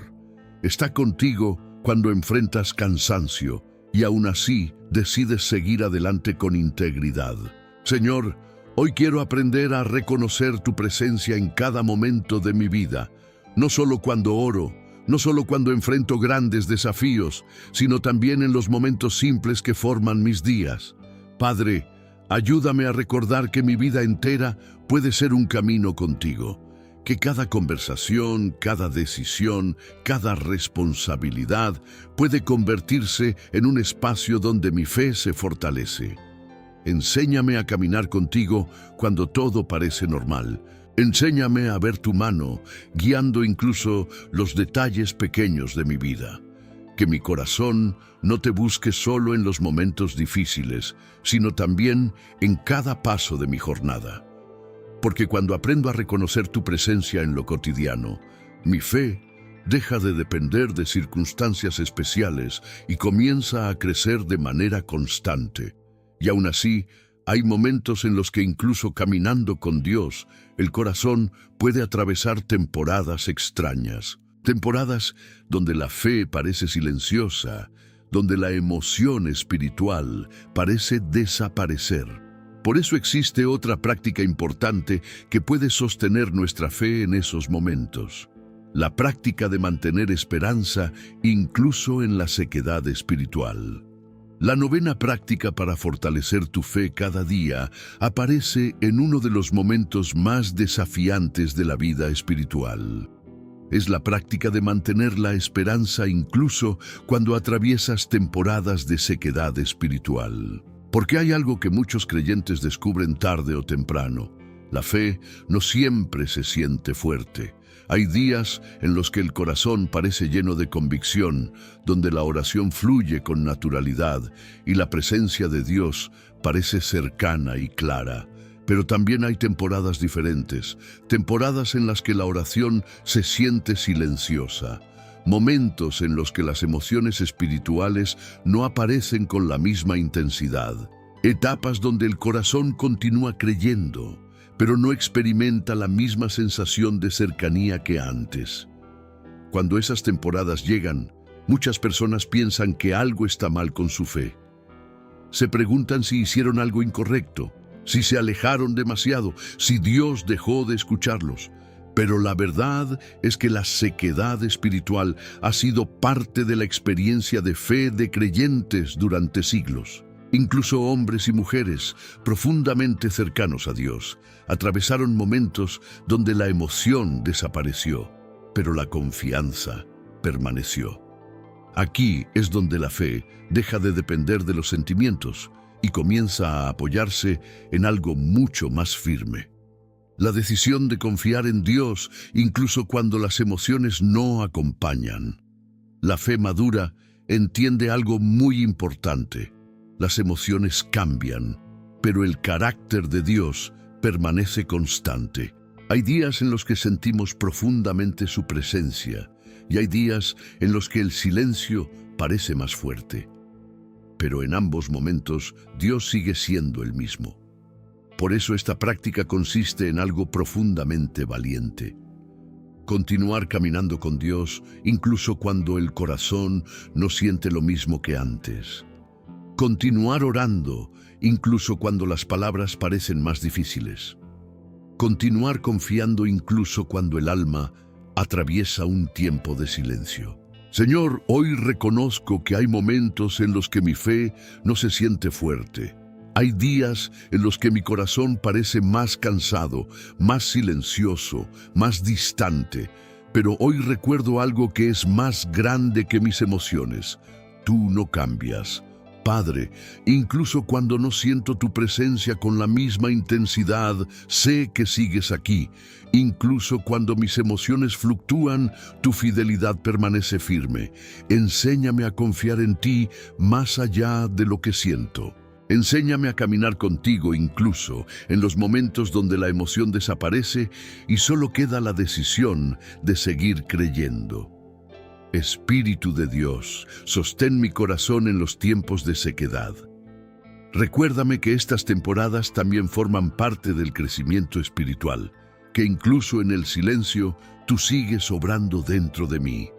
Está contigo cuando enfrentas cansancio y aún así decides seguir adelante con integridad. Señor, hoy quiero aprender a reconocer tu presencia en cada momento de mi vida, no solo cuando oro, no solo cuando enfrento grandes desafíos, sino también en los momentos simples que forman mis días. Padre, ayúdame a recordar que mi vida entera puede ser un camino contigo, que cada conversación, cada decisión, cada responsabilidad puede convertirse en un espacio donde mi fe se fortalece. Enséñame a caminar contigo cuando todo parece normal, Enséñame a ver tu mano, guiando incluso los detalles pequeños de mi vida. Que mi corazón no te busque solo en los momentos difíciles, sino también en cada paso de mi jornada. Porque cuando aprendo a reconocer tu presencia en lo cotidiano, mi fe deja de depender de circunstancias especiales y comienza a crecer de manera constante. Y aún así, hay momentos en los que incluso caminando con Dios, el corazón puede atravesar temporadas extrañas. Temporadas donde la fe parece silenciosa, donde la emoción espiritual parece desaparecer. Por eso existe otra práctica importante que puede sostener nuestra fe en esos momentos. La práctica de mantener esperanza incluso en la sequedad espiritual. La novena práctica para fortalecer tu fe cada día aparece en uno de los momentos más desafiantes de la vida espiritual. Es la práctica de mantener la esperanza incluso cuando atraviesas temporadas de sequedad espiritual. Porque hay algo que muchos creyentes descubren tarde o temprano. La fe no siempre se siente fuerte. Hay días en los que el corazón parece lleno de convicción, donde la oración fluye con naturalidad y la presencia de Dios parece cercana y clara. Pero también hay temporadas diferentes, temporadas en las que la oración se siente silenciosa, momentos en los que las emociones espirituales no aparecen con la misma intensidad, etapas donde el corazón continúa creyendo, pero no experimenta la misma sensación de cercanía que antes. Cuando esas temporadas llegan, muchas personas piensan que algo está mal con su fe. Se preguntan si hicieron algo incorrecto, si se alejaron demasiado, si Dios dejó de escucharlos. Pero la verdad es que la sequedad espiritual ha sido parte de la experiencia de fe de creyentes durante siglos. Incluso hombres y mujeres profundamente cercanos a Dios atravesaron momentos donde la emoción desapareció, pero la confianza permaneció. Aquí es donde la fe deja de depender de los sentimientos y comienza a apoyarse en algo mucho más firme. La decisión de confiar en Dios incluso cuando las emociones no acompañan. La fe madura entiende algo muy importante. Las emociones cambian, pero el carácter de Dios permanece constante. Hay días en los que sentimos profundamente su presencia y hay días en los que el silencio parece más fuerte. Pero en ambos momentos Dios sigue siendo el mismo. Por eso esta práctica consiste en algo profundamente valiente. Continuar caminando con Dios incluso cuando el corazón no siente lo mismo que antes. Continuar orando, incluso cuando las palabras parecen más difíciles. Continuar confiando incluso cuando el alma atraviesa un tiempo de silencio. Señor, hoy reconozco que hay momentos en los que mi fe no se siente fuerte. Hay días en los que mi corazón parece más cansado, más silencioso, más distante. Pero hoy recuerdo algo que es más grande que mis emociones. Tú no cambias. Padre, incluso cuando no siento tu presencia con la misma intensidad, sé que sigues aquí. Incluso cuando mis emociones fluctúan, tu fidelidad permanece firme. Enséñame a confiar en ti más allá de lo que siento. Enséñame a caminar contigo incluso en los momentos donde la emoción desaparece y solo queda la decisión de seguir creyendo. Espíritu de Dios, sostén mi corazón en los tiempos de sequedad. Recuérdame que estas temporadas también forman parte del crecimiento espiritual, que incluso en el silencio tú sigues obrando dentro de mí,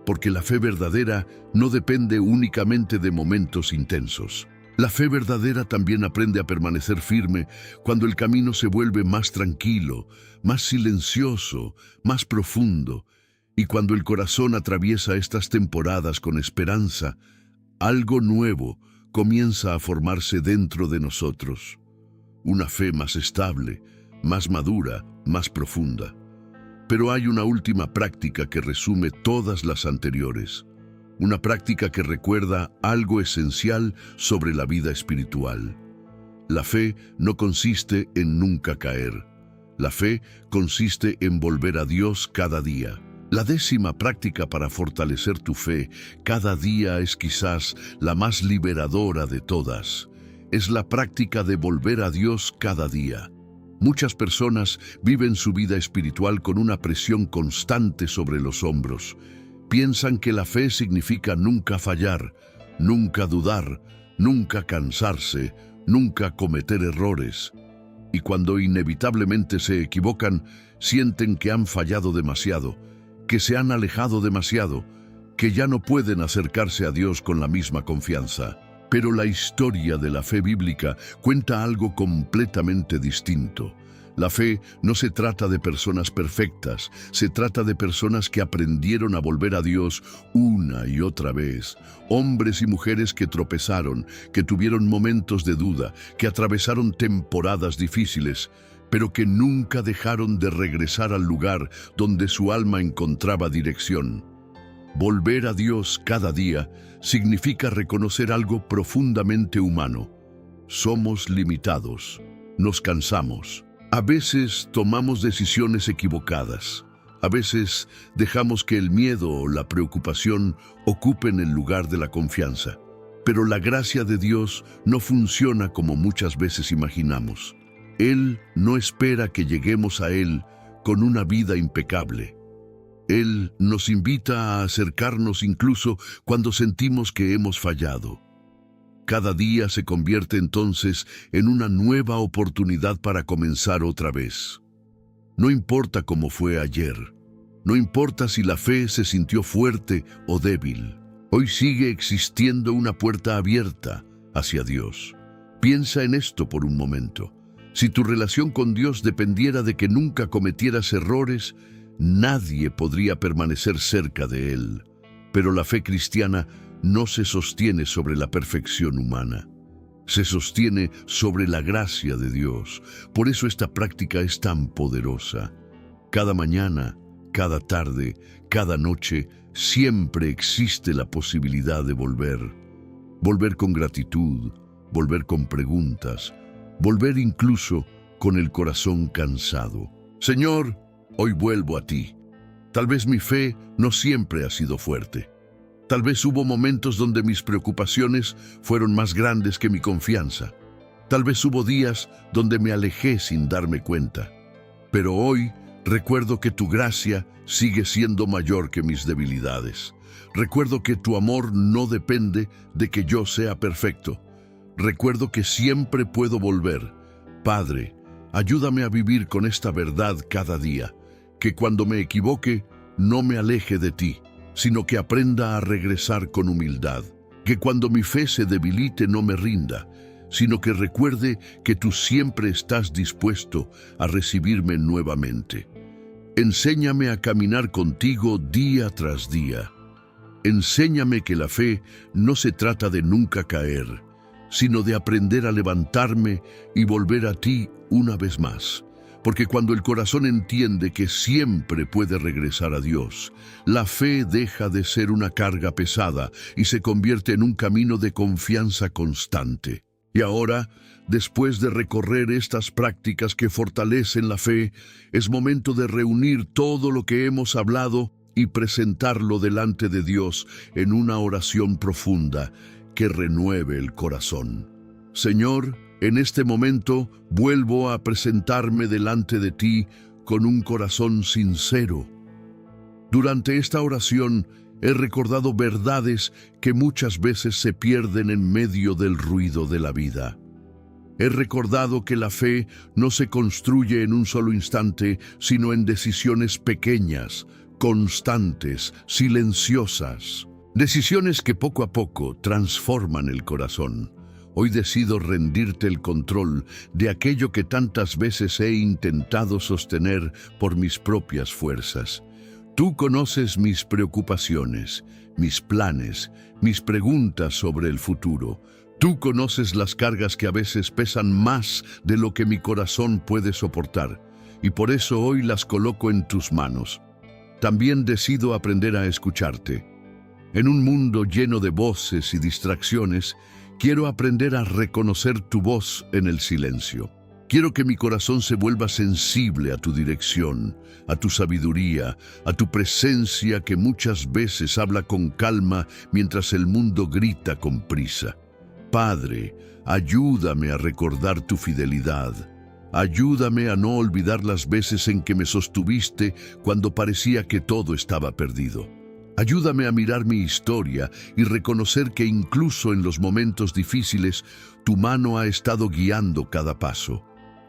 porque la fe verdadera no depende únicamente de momentos intensos. La fe verdadera también aprende a permanecer firme cuando el camino se vuelve más tranquilo, más silencioso, más profundo. Y cuando el corazón atraviesa estas temporadas con esperanza, algo nuevo comienza a formarse dentro de nosotros. Una fe más estable, más madura, más profunda. Pero hay una última práctica que resume todas las anteriores. Una práctica que recuerda algo esencial sobre la vida espiritual. La fe no consiste en nunca caer. La fe consiste en volver a Dios cada día. La 10ª práctica para fortalecer tu fe cada día es quizás la más liberadora de todas. Es la práctica de volver a Dios cada día. Muchas personas viven su vida espiritual con una presión constante sobre los hombros. Piensan que la fe significa nunca fallar, nunca dudar, nunca cansarse, nunca cometer errores. Y cuando inevitablemente se equivocan, sienten que han fallado demasiado, que se han alejado demasiado, que ya no pueden acercarse a Dios con la misma confianza. Pero la historia de la fe bíblica cuenta algo completamente distinto. La fe no se trata de personas perfectas, se trata de personas que aprendieron a volver a Dios una y otra vez. Hombres y mujeres que tropezaron, que tuvieron momentos de duda, que atravesaron temporadas difíciles, pero que nunca dejaron de regresar al lugar donde su alma encontraba dirección. Volver a Dios cada día significa reconocer algo profundamente humano. Somos limitados, nos cansamos. A veces tomamos decisiones equivocadas. A veces dejamos que el miedo o la preocupación ocupen el lugar de la confianza. Pero la gracia de Dios no funciona como muchas veces imaginamos. Él no espera que lleguemos a Él con una vida impecable. Él nos invita a acercarnos incluso cuando sentimos que hemos fallado. Cada día se convierte entonces en una nueva oportunidad para comenzar otra vez. No importa cómo fue ayer, no importa si la fe se sintió fuerte o débil, hoy sigue existiendo una puerta abierta hacia Dios. Piensa en esto por un momento. Si tu relación con Dios dependiera de que nunca cometieras errores, nadie podría permanecer cerca de Él. Pero la fe cristiana no se sostiene sobre la perfección humana. Se sostiene sobre la gracia de Dios. Por eso esta práctica es tan poderosa. Cada mañana, cada tarde, cada noche, siempre existe la posibilidad de volver. Volver con gratitud, volver con preguntas, volver incluso con el corazón cansado. Señor, hoy vuelvo a ti. Tal vez mi fe no siempre ha sido fuerte. Tal vez hubo momentos donde mis preocupaciones fueron más grandes que mi confianza. Tal vez hubo días donde me alejé sin darme cuenta. Pero hoy recuerdo que tu gracia sigue siendo mayor que mis debilidades. Recuerdo que tu amor no depende de que yo sea perfecto. Recuerdo que siempre puedo volver. Padre, ayúdame a vivir con esta verdad cada día, que cuando me equivoque no me aleje de ti, sino que aprenda a regresar con humildad. Que cuando mi fe se debilite no me rinda, sino que recuerde que tú siempre estás dispuesto a recibirme nuevamente. Enséñame a caminar contigo día tras día. Enséñame que la fe no se trata de nunca caer, sino de aprender a levantarme y volver a ti una vez más. Porque cuando el corazón entiende que siempre puede regresar a Dios, la fe deja de ser una carga pesada y se convierte en un camino de confianza constante. Y ahora, después de recorrer estas prácticas que fortalecen la fe, es momento de reunir todo lo que hemos hablado y presentarlo delante de Dios en una oración profunda que renueve el corazón. Señor, en este momento vuelvo a presentarme delante de ti con un corazón sincero. Durante esta oración he recordado verdades que muchas veces se pierden en medio del ruido de la vida. He recordado que la fe no se construye en un solo instante, sino en decisiones pequeñas, constantes, silenciosas. Decisiones que poco a poco transforman el corazón. Hoy decido rendirte el control de aquello que tantas veces he intentado sostener por mis propias fuerzas. Tú conoces mis preocupaciones, mis planes, mis preguntas sobre el futuro. Tú conoces las cargas que a veces pesan más de lo que mi corazón puede soportar, y por eso hoy las coloco en tus manos. También decido aprender a escucharte. En un mundo lleno de voces y distracciones, quiero aprender a reconocer tu voz en el silencio. Quiero que mi corazón se vuelva sensible a tu dirección, a tu sabiduría, a tu presencia que muchas veces habla con calma mientras el mundo grita con prisa. Padre, ayúdame a recordar tu fidelidad. Ayúdame a no olvidar las veces en que me sostuviste cuando parecía que todo estaba perdido. Ayúdame a mirar mi historia y reconocer que incluso en los momentos difíciles, tu mano ha estado guiando cada paso.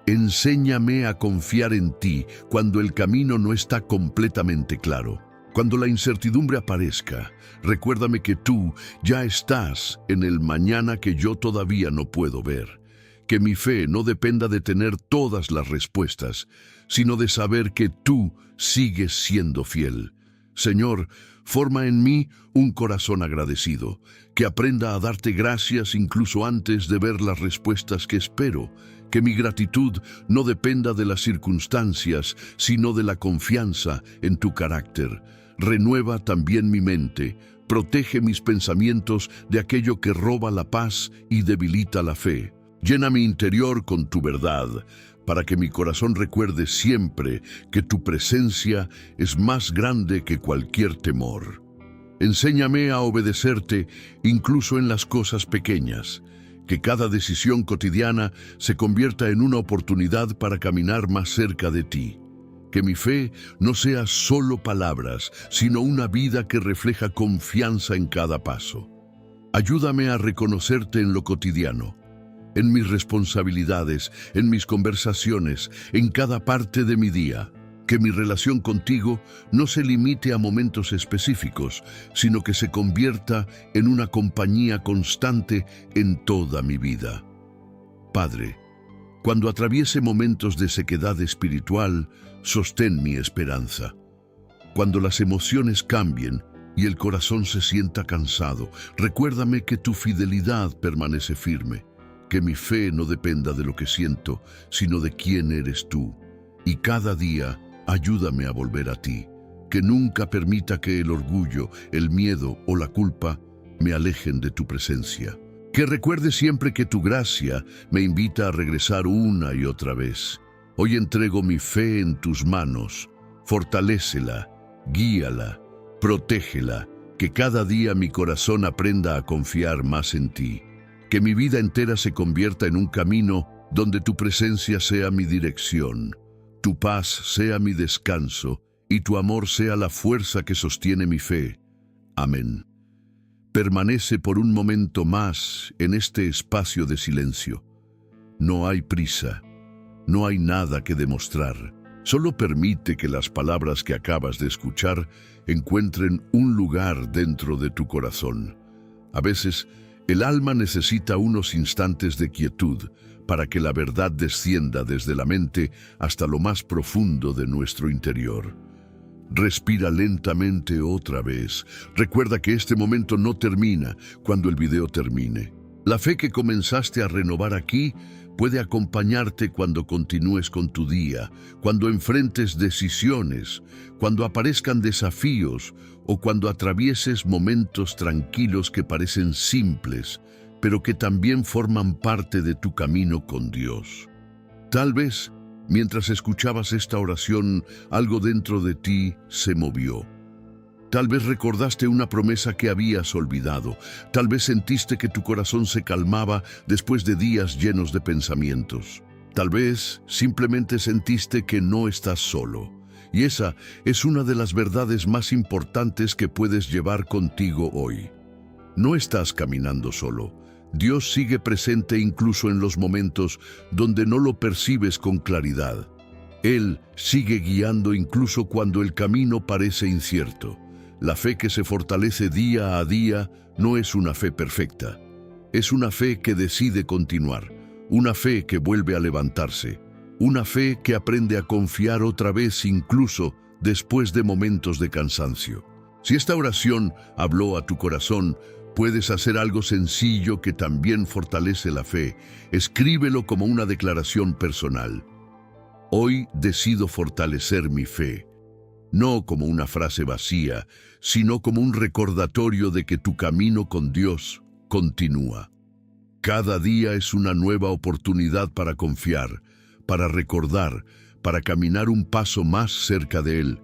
Enséñame a confiar en ti cuando el camino no está completamente claro. Cuando la incertidumbre aparezca, recuérdame que tú ya estás en el mañana que yo todavía no puedo ver. Que mi fe no dependa de tener todas las respuestas, sino de saber que tú sigues siendo fiel. Señor, forma en mí un corazón agradecido, que aprenda a darte gracias incluso antes de ver las respuestas que espero. Que mi gratitud no dependa de las circunstancias, sino de la confianza en tu carácter. Renueva también mi mente, protege mis pensamientos de aquello que roba la paz y debilita la fe. Llena mi interior con tu verdad, para que mi corazón recuerde siempre que tu presencia es más grande que cualquier temor. Enséñame a obedecerte incluso en las cosas pequeñas. Que cada decisión cotidiana se convierta en una oportunidad para caminar más cerca de ti. Que mi fe no sea solo palabras, sino una vida que refleja confianza en cada paso. Ayúdame a reconocerte en lo cotidiano, en mis responsabilidades, en mis conversaciones, en cada parte de mi día. Que mi relación contigo no se limite a momentos específicos, sino que se convierta en una compañía constante en toda mi vida. Padre, cuando atraviese momentos de sequedad espiritual, sostén mi esperanza. Cuando las emociones cambien y el corazón se sienta cansado, recuérdame que tu fidelidad permanece firme, que mi fe no dependa de lo que siento, sino de quién eres tú. Y cada día, ayúdame a volver a ti, que nunca permita que el orgullo, el miedo o la culpa me alejen de tu presencia. Que recuerde siempre que tu gracia me invita a regresar una y otra vez. Hoy entrego mi fe en tus manos, fortalécela, guíala, protégela, que cada día mi corazón aprenda a confiar más en ti. Que mi vida entera se convierta en un camino donde tu presencia sea mi dirección. Tu paz sea mi descanso y tu amor sea la fuerza que sostiene mi fe. Amén. Permanece por un momento más en este espacio de silencio. No hay prisa, no hay nada que demostrar. Solo permite que las palabras que acabas de escuchar encuentren un lugar dentro de tu corazón. A veces, el alma necesita unos instantes de quietud para que la verdad descienda desde la mente hasta lo más profundo de nuestro interior. Respira lentamente otra vez. Recuerda que este momento no termina cuando el video termine. La fe que comenzaste a renovar aquí puede acompañarte cuando continúes con tu día, cuando enfrentes decisiones, cuando aparezcan desafíos o cuando atravieses momentos tranquilos que parecen simples, pero que también forman parte de tu camino con Dios. Tal vez, mientras escuchabas esta oración, algo dentro de ti se movió. Tal vez recordaste una promesa que habías olvidado. Tal vez sentiste que tu corazón se calmaba después de días llenos de pensamientos. Tal vez simplemente sentiste que no estás solo. Y esa es una de las verdades más importantes que puedes llevar contigo hoy. No estás caminando solo. Dios sigue presente incluso en los momentos donde no lo percibes con claridad. Él sigue guiando incluso cuando el camino parece incierto. La fe que se fortalece día a día no es una fe perfecta. Es una fe que decide continuar, una fe que vuelve a levantarse, una fe que aprende a confiar otra vez incluso después de momentos de cansancio. Si esta oración habló a tu corazón, puedes hacer algo sencillo que también fortalece la fe. Escríbelo como una declaración personal. Hoy decido fortalecer mi fe. No como una frase vacía, sino como un recordatorio de que tu camino con Dios continúa. Cada día es una nueva oportunidad para confiar, para recordar, para caminar un paso más cerca de Él.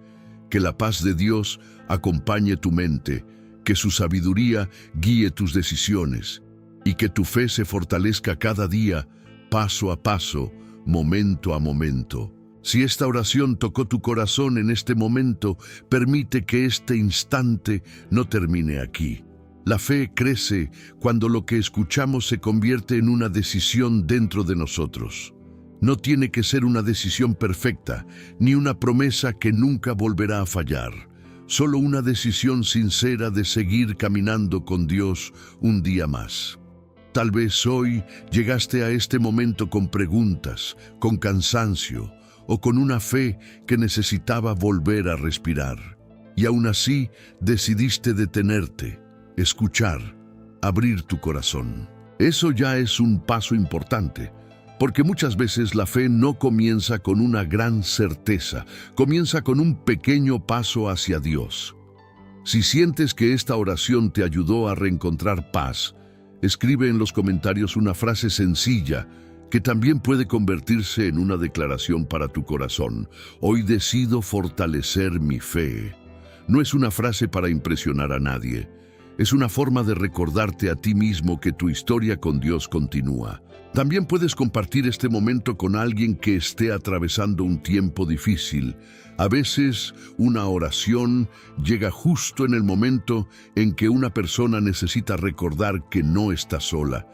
Que la paz de Dios acompañe tu mente, que su sabiduría guíe tus decisiones y que tu fe se fortalezca cada día, paso a paso, momento a momento. Si esta oración tocó tu corazón en este momento, permite que este instante no termine aquí. La fe crece cuando lo que escuchamos se convierte en una decisión dentro de nosotros. No tiene que ser una decisión perfecta, ni una promesa que nunca volverá a fallar. Solo una decisión sincera de seguir caminando con Dios un día más. Tal vez hoy llegaste a este momento con preguntas, con cansancio o con una fe que necesitaba volver a respirar. Y aún así decidiste detenerte, escuchar, abrir tu corazón. Eso ya es un paso importante, porque muchas veces la fe no comienza con una gran certeza, comienza con un pequeño paso hacia Dios. Si sientes que esta oración te ayudó a reencontrar paz, escribe en los comentarios una frase sencilla que también puede convertirse en una declaración para tu corazón. Hoy decido fortalecer mi fe. No es una frase para impresionar a nadie. Es una forma de recordarte a ti mismo que tu historia con Dios continúa. También puedes compartir este momento con alguien que esté atravesando un tiempo difícil. A veces, una oración llega justo en el momento en que una persona necesita recordar que no está sola.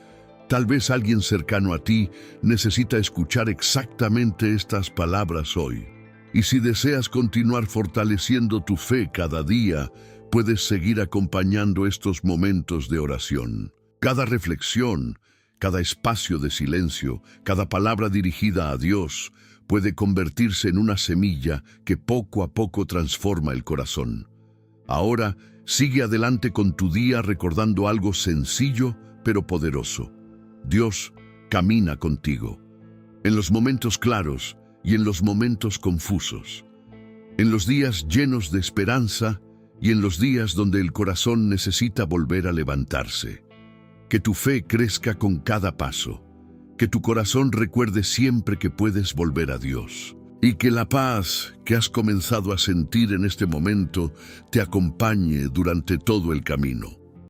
Tal vez alguien cercano a ti necesita escuchar exactamente estas palabras hoy. Y si deseas continuar fortaleciendo tu fe cada día, puedes seguir acompañando estos momentos de oración. Cada reflexión, cada espacio de silencio, cada palabra dirigida a Dios puede convertirse en una semilla que poco a poco transforma el corazón. Ahora, sigue adelante con tu día recordando algo sencillo pero poderoso. Dios camina contigo, en los momentos claros y en los momentos confusos, en los días llenos de esperanza y en los días donde el corazón necesita volver a levantarse. Que tu fe crezca con cada paso, que tu corazón recuerde siempre que puedes volver a Dios, y que la paz que has comenzado a sentir en este momento te acompañe durante todo el camino.